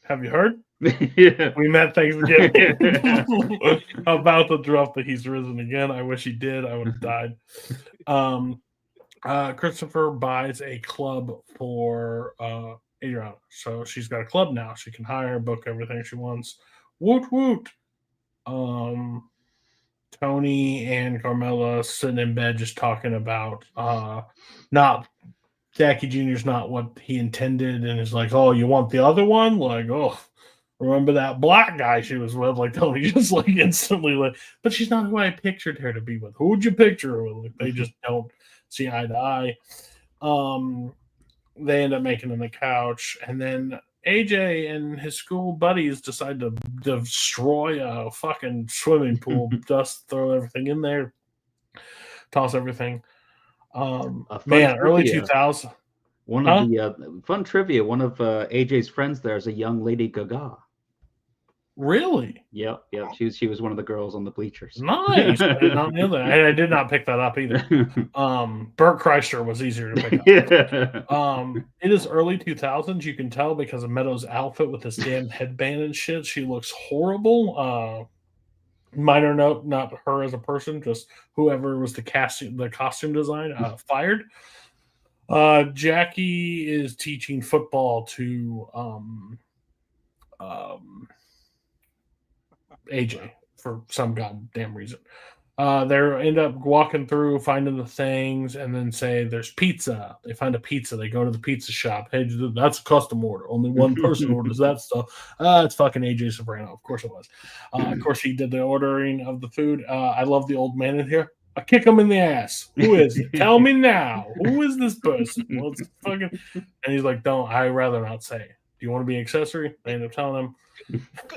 Have you heard? Yeah. We met Thanksgiving. About to drop the he's risen again. I wish he did. I would have died. Christopher buys a club for Adriana. So she's got a club now. She can hire, book everything she wants. Woot woot. Tony and Carmela sitting in bed just talking about not Jackie Jr.'s not what he intended, and is like, oh, you want the other one? Like, oh, remember that black guy she was with? Like, Tony just like instantly like, but she's not who I pictured her to be with. Who would you picture her with? Like, they just don't see eye to eye. They end up making on the couch, and then AJ and his school buddies decide to destroy a fucking swimming pool, just throw everything in there, toss everything. Man, early 2000s. One of the fun trivia. One of AJ's friends there is a young Lady Gaga. Really? Yep. She was one of the girls on the bleachers. Nice. I did not know that. I did not pick that up either. Bert Kreischer was easier to pick up. Yeah. It is early 2000s. You can tell because of Meadows' outfit with this damn headband and shit. She looks horrible. Minor note, not her as a person, just whoever was the costume design fired. Jackie is teaching football to AJ for some goddamn reason. They end up walking through, finding the things, and then say there's pizza. They find a pizza. They go to the pizza shop. Hey, that's a custom order. Only one person orders that stuff. It's fucking AJ Soprano. Of course it was. Of course he did the ordering of the food. I love the old man in here. I kick him in the ass. Who is it? Tell me now. Who is this person? Well, it's fucking. And he's like, "Don't. I'd rather not say. Do you want to be an accessory?" They end up telling him.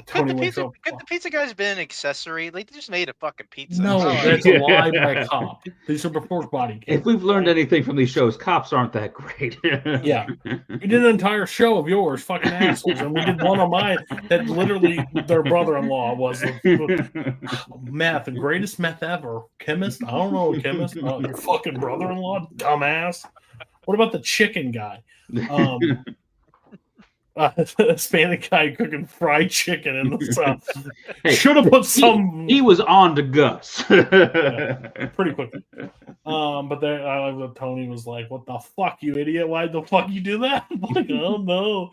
Could the pizza guy's been an accessory? They just made a fucking pizza. No, that's a lie by a cop. These are before body cams. If we've learned anything from these shows, cops aren't that great. Yeah. We did an entire show of yours, fucking assholes, and we did one of mine that literally their brother-in-law was meth, the greatest meth ever. Chemist? I don't know a chemist. Your fucking brother-in-law, dumbass. What about the chicken guy? Hispanic guy cooking fried chicken in the South. Hey, should have put some. He was on to Gus. Pretty quickly. But there, I like what Tony was like, "What the fuck, you idiot? Why the fuck you do that?" I'm like, oh no.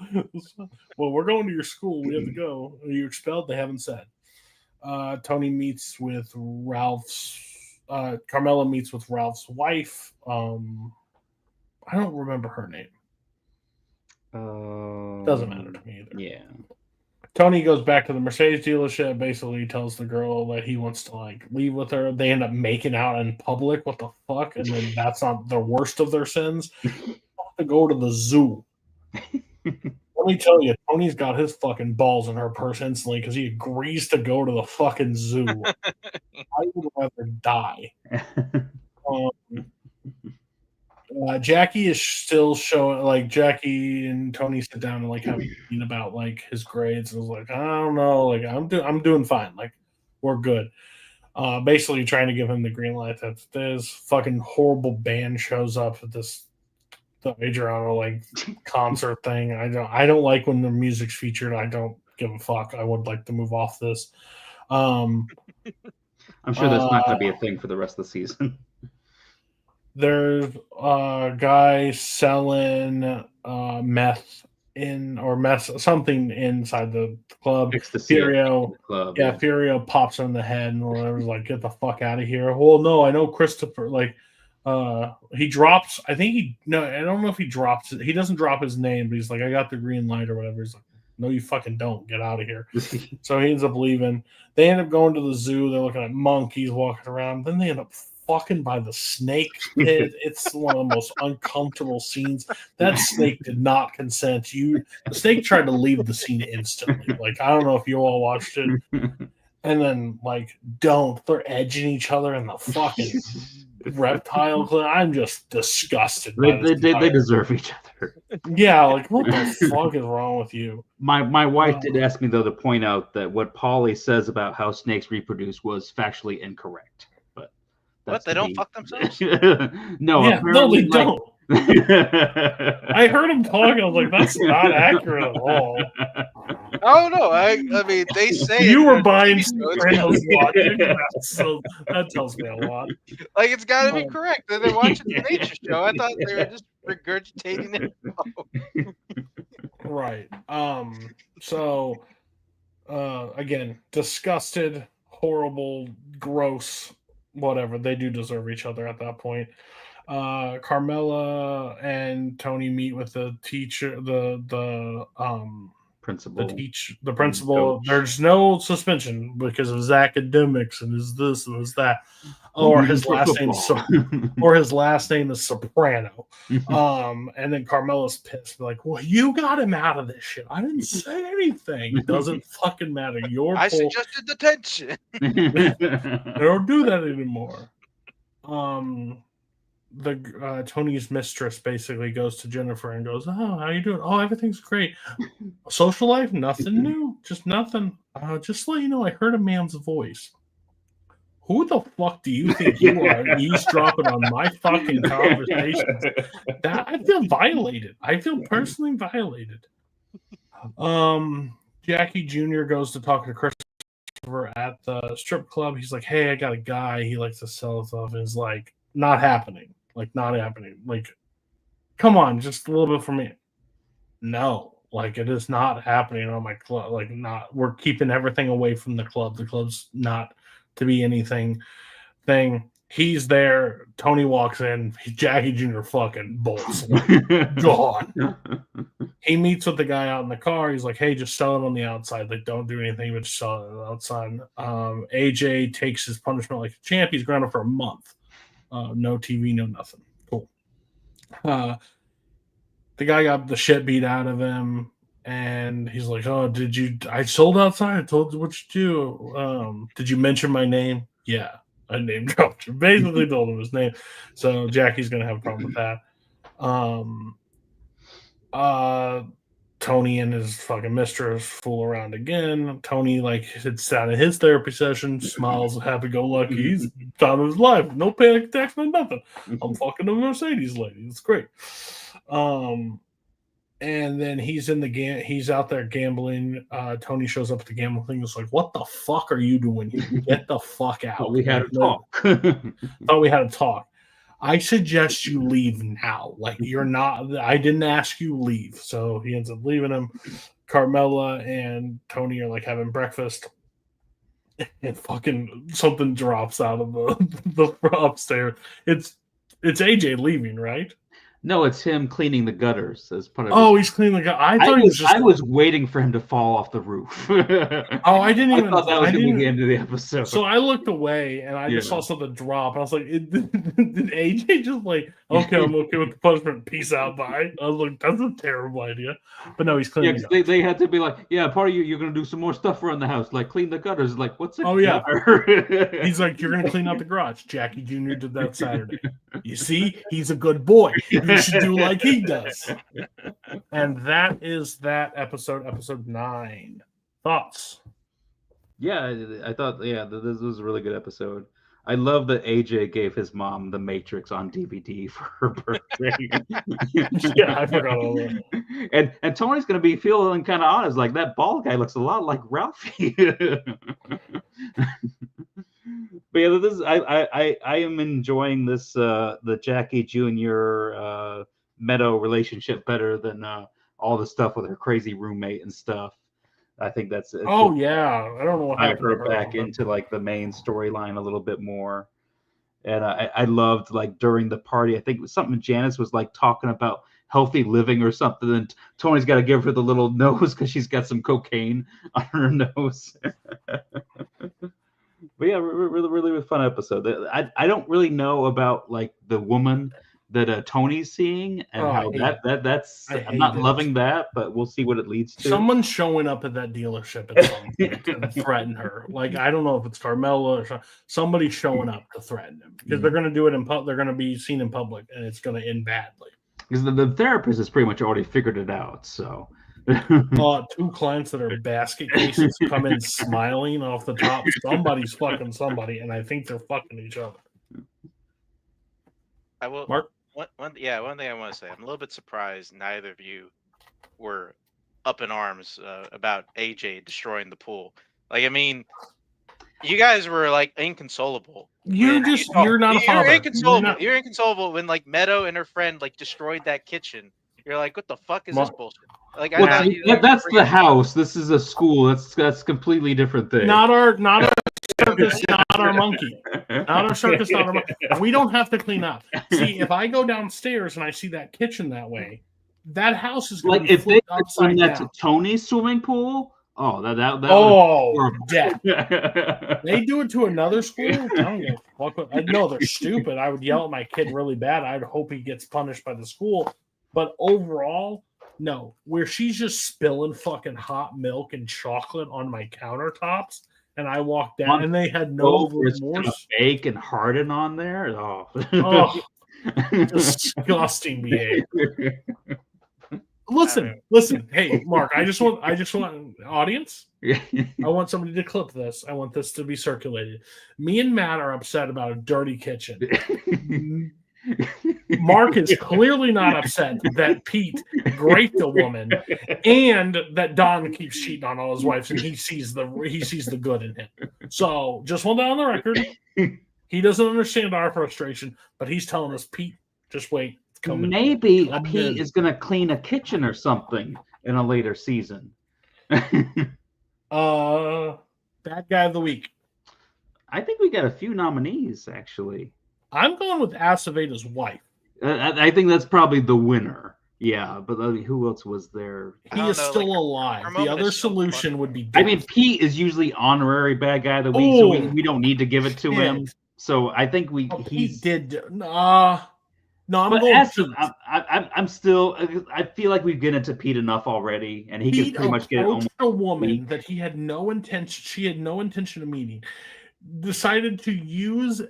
Well, we're going to your school. We have to go. Are you expelled? They haven't said. Tony meets with Ralph's. Carmela meets with Ralph's wife. I don't remember her name. Doesn't matter to me either. Yeah. Tony goes back to the Mercedes dealership, basically tells the girl that he wants to like leave with her. They end up making out in public. What the fuck? And then that's not the worst of their sins. To go to the zoo. Let me tell you, Tony's got his fucking balls in her purse instantly because he agrees to go to the fucking zoo. I would rather die. Jackie is still showing, like, Jackie and Tony sit down and like have a meeting about like his grades. And I was like, I don't know, like I'm doing fine, like we're good. Basically trying to give him the green light that this fucking horrible band shows up at the Adriano like concert thing. I don't like when the music's featured. I don't give a fuck. I would like to move off this. I'm sure that's not going to be a thing for the rest of the season. There's a guy selling meth something inside the club. Furio, Furio pops him in the head and whatever's like, get the fuck out of here. Well, no, I know Christopher. Like, he drops. I don't know if he drops it. He doesn't drop his name, but he's like, I got the green light or whatever. He's like, no, you fucking don't. Get out of here. So he ends up leaving. They end up going to the zoo. They're looking at monkeys walking around. Then they end up fucking by the snake pit. It's one of the most uncomfortable scenes. That snake did not consent. The snake tried to leave the scene instantly. Like, I don't know if you all watched it. And then, like, they're edging each other in the fucking reptile clinic. I'm just disgusted. They deserve each other. Yeah, like, what the fuck is wrong with you? My wife did ask me, though, to point out that what Paulie says about how snakes reproduce was factually incorrect. What? They don't fuck themselves? No, yeah, no, they don't. I heard him talking. I was like, that's not accurate at all. I don't know. I mean, they say You it were in a buying TV show. Sopranos logic. That tells me a lot. Like it's got to be Um, correct. And they're watching the nature show. I thought they were just regurgitating it. Right. So again, disgusted, horrible, gross, whatever. They do deserve each other at that point. Carmela and Tony meet with the teacher, the Principal. the principal. Coach. There's no suspension because of his academics and his this and his that. Or his last name is Soprano. And then Carmela's pissed, like, well, you got him out of this shit. I didn't say anything. It doesn't fucking matter. I suggested detention. They don't do that anymore. Tony's mistress basically goes to Jennifer and goes, "Oh, how you doing? Oh, everything's great. Social life, nothing new, just nothing. Just to let you know, I heard a man's voice. Who the fuck do you think you are eavesdropping on my fucking conversations? That I feel violated. I feel personally violated." Jackie Jr. goes to talk to Christopher at the strip club. He's like, "Hey, I got a guy. He likes to sell stuff." And it's like, not happening. Like, not happening. Like, come on, just a little bit for me. No, like, it is not happening on my club. Like, not. We're keeping everything away from the club. The club's not to be anything thing. He's there. Tony walks in. Jackie Jr. fucking bolts. Gone. He meets with the guy out in the car. He's like, "Hey, just sell it on the outside. Like, don't do anything, but just sell it outside." AJ takes his punishment like a champ. He's grounded for a month. No TV, no nothing. Cool. The guy got the shit beat out of him. And he's like, "Oh, did you? I sold outside. I told you what you do. Did you mention my name?" "Yeah, I name dropped you." Basically told him his name. So Jackie's gonna have a problem with that. Tony and his fucking mistress fool around again. Tony like sits down in his therapy session, smiles, happy go lucky. He's time of his life. No panic attacks, no nothing. I'm fucking a Mercedes lady. It's great. And then he's in the he's out there gambling. Tony shows up at the gambling thing. It's like, "What the fuck are you doing here? Get the fuck out." We had a talk. Thought we had a talk. I suggest you leave now. Like, you're not. I didn't ask you leave. So he ends up leaving him. Carmela and Tony are like having breakfast, and fucking something drops out of the upstairs. It's AJ leaving, right? No, it's him cleaning the gutters as part of. Oh, he's cleaning the gutters. I was waiting for him to fall off the roof. I didn't even. I thought that was going to be the end of the episode. So I looked away and I just saw something drop. I was like, "Did AJ just like, okay, I'm okay with the punishment. Peace out, bye." I was like, "That's a terrible idea." But no, he's cleaning. Yeah, they had to be like, "Yeah, part of you're going to do some more stuff around the house, like clean the gutters." Like, what's it? Oh yeah. He's like, "You're going to clean out the garage." Jackie Jr. did that Saturday. You see, he's a good boy. You should do like he does. And that is that episode 9. Thoughts? Yeah, I thought, this was a really good episode. I love that AJ gave his mom The Matrix on DVD for her birthday. Yeah, I forgot all that. And Tony's going to be feeling kind of honest, like that bald guy looks a lot like Ralphie. But yeah, this I am enjoying this the Jackie Jr. Meadow relationship better than all the stuff with her crazy roommate and stuff. I think that's it. Oh yeah, I don't know what happened. Her back into like the main storyline a little bit more, and I loved like during the party. I think it was something Janice was like talking about healthy living or something, and Tony's got to give her the little nose because she's got some cocaine on her nose. But yeah, really fun episode. I don't really know about like the woman that Tony's seeing and how that's I'm not loving that, but we'll see what it leads to. Someone's showing up at that dealership at some point to threaten her. Like, I don't know if it's Carmela or somebody's showing up to threaten him because they're going to do it in public. They're going to be seen in public, and it's going to end badly. Because the therapist has pretty much already figured it out. So. 2 clients that are basket cases come in smiling off the top. Somebody's fucking somebody, and I think they're fucking each other. I will. Mark? One thing I want to say. I'm a little bit surprised neither of you were up in arms about AJ destroying the pool. Like, I mean, you guys were like inconsolable. You're not a father. You're inconsolable when like Meadow and her friend like destroyed that kitchen. You're like, what the fuck is this bullshit? Like, I thought that's the house. This is a school. That's completely different thing. Not our circus, not our monkey. Not our circus, not our monkey. We don't have to clean up. See, if I go downstairs and I see that kitchen that way, that house is going to be flipped upside down. If they turn that to Tony's swimming pool, death. They do it to another school. I know they're stupid. I would yell at my kid really bad. I'd hope he gets punished by the school. But overall, no. Where she's just spilling fucking hot milk and chocolate on my countertops, and I walked down, and they had no remorse. Bake and harden on there. Oh, disgusting behavior. Listen. Hey, Mark, I just want audience. I want somebody to clip this. I want this to be circulated. Me and Matt are upset about a dirty kitchen. Mark is clearly not upset that Pete raped a woman and that Don keeps cheating on all his wives, and he sees the good in him. So just hold that on the record. He doesn't understand our frustration, but he's telling us, Pete, just wait. Maybe Pete is going to clean a kitchen or something in a later season. Bad guy of the week. I think we got a few nominees, actually. I'm going with Acevedo's wife. I think that's probably the winner. Yeah, but who else was there? He is still alive. The other solution would be death. I mean, Pete is usually honorary bad guy of the week, so we don't need to give it to him. So I think he did. No, I'm still. I feel like we've gotten into Pete enough already, and he can pretty much get it. A woman that he had no intention. She had no intention of meeting. Decided to use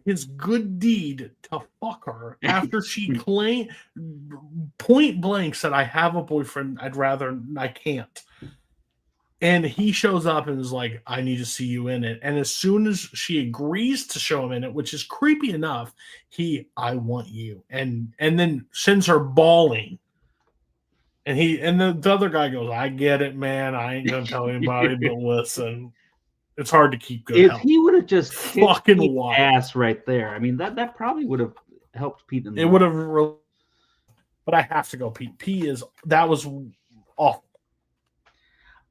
his good deed to fuck her after she point blank said, "I have a boyfriend. I can't." And he shows up and is like, I need to see you in it. And as soon as she agrees to show him in it, which is creepy enough, I want you. And then sends her bawling. And the other guy goes, I get it, man. I ain't going to tell anybody, but listen, it's hard to keep good If health. he would have just fucking Pete's ass right there, I mean, that probably would have helped Pete. It would have, but I have to go Pete. That was awful.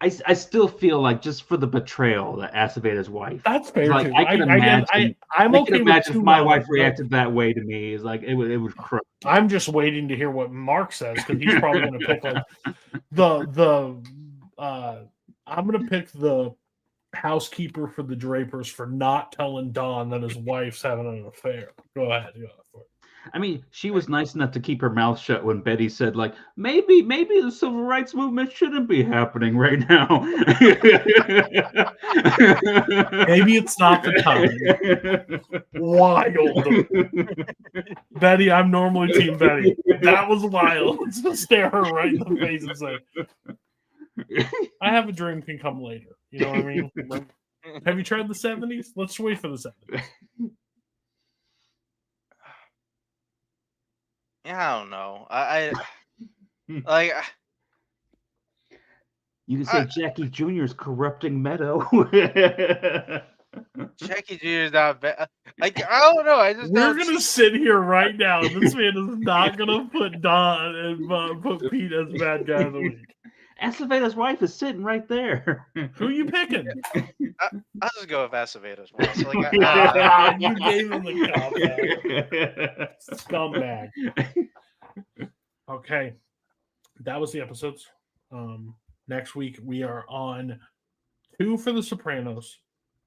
I still feel like just for the betrayal that Acevedo's wife. That's fair. Like, too. I can imagine. I'm okay can imagine if my wife reacted reacted that way to me. It's like it was crazy. I'm just waiting to hear what Mark says because he's probably going to pick like the. I'm going to pick the housekeeper for the Drapers for not telling Don that his wife's having an affair. Go ahead. I mean, she was nice enough to keep her mouth shut when Betty said, like, maybe the civil rights movement shouldn't be happening right now. Maybe it's not the time. Wild. Betty, I'm normally Team Betty. That was wild. Just stare her right in the face and say, I have a dream can come later. You know what I mean? Like, have you tried the 70s? Let's wait for the 70s. Yeah, I don't know. I like. You can say Jackie Jr. is corrupting Meadow. Jackie Jr. is not bad. Like, I don't know. We're gonna sit here right now. This man is not gonna put Don and put Pete as bad guy of the week. Acevedo's wife is sitting right there. Who are you picking? I'll just go with Acevedo's wife. So, like, you gave him the scumbag. Okay, that was the episodes. Next week we are on 2 for the Sopranos,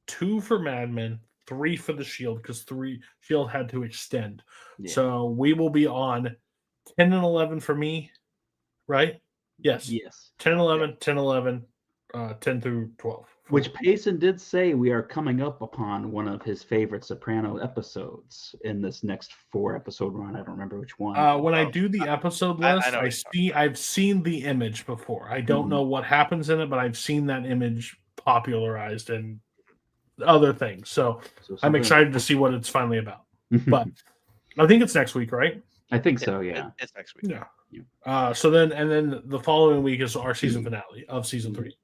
2 for Mad Men, 3 for the Shield because Shield had to extend. Yeah. So we will be on 10 and 11 for me, right? Yes. 10 and 11, yeah. 10 11, 10 through 12. Which Payson did say we are coming up upon one of his favorite Soprano episodes in this next 4-episode run. I don't remember which one. When I do the episode list, I've seen the image before. I don't know what happens in it, but I've seen that image popularized and other things. So I'm excited to see what it's finally about. But I think it's next week, right? I think so. Yeah. It's next week. Yeah. So then the following week is our season finale of season 3,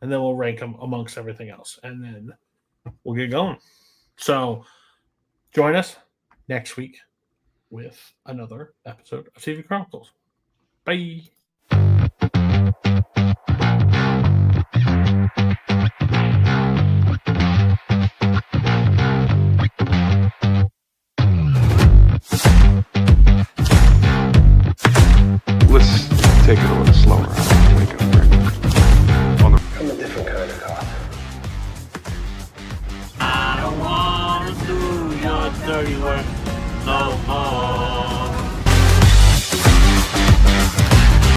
and then we'll rank them amongst everything else, and then we'll get going. So join us next week with another episode of TV Chronicles. Bye. Let's take it a little slower. Wake up, I'm a different kind of cop. I don't wanna do your dirty work no more.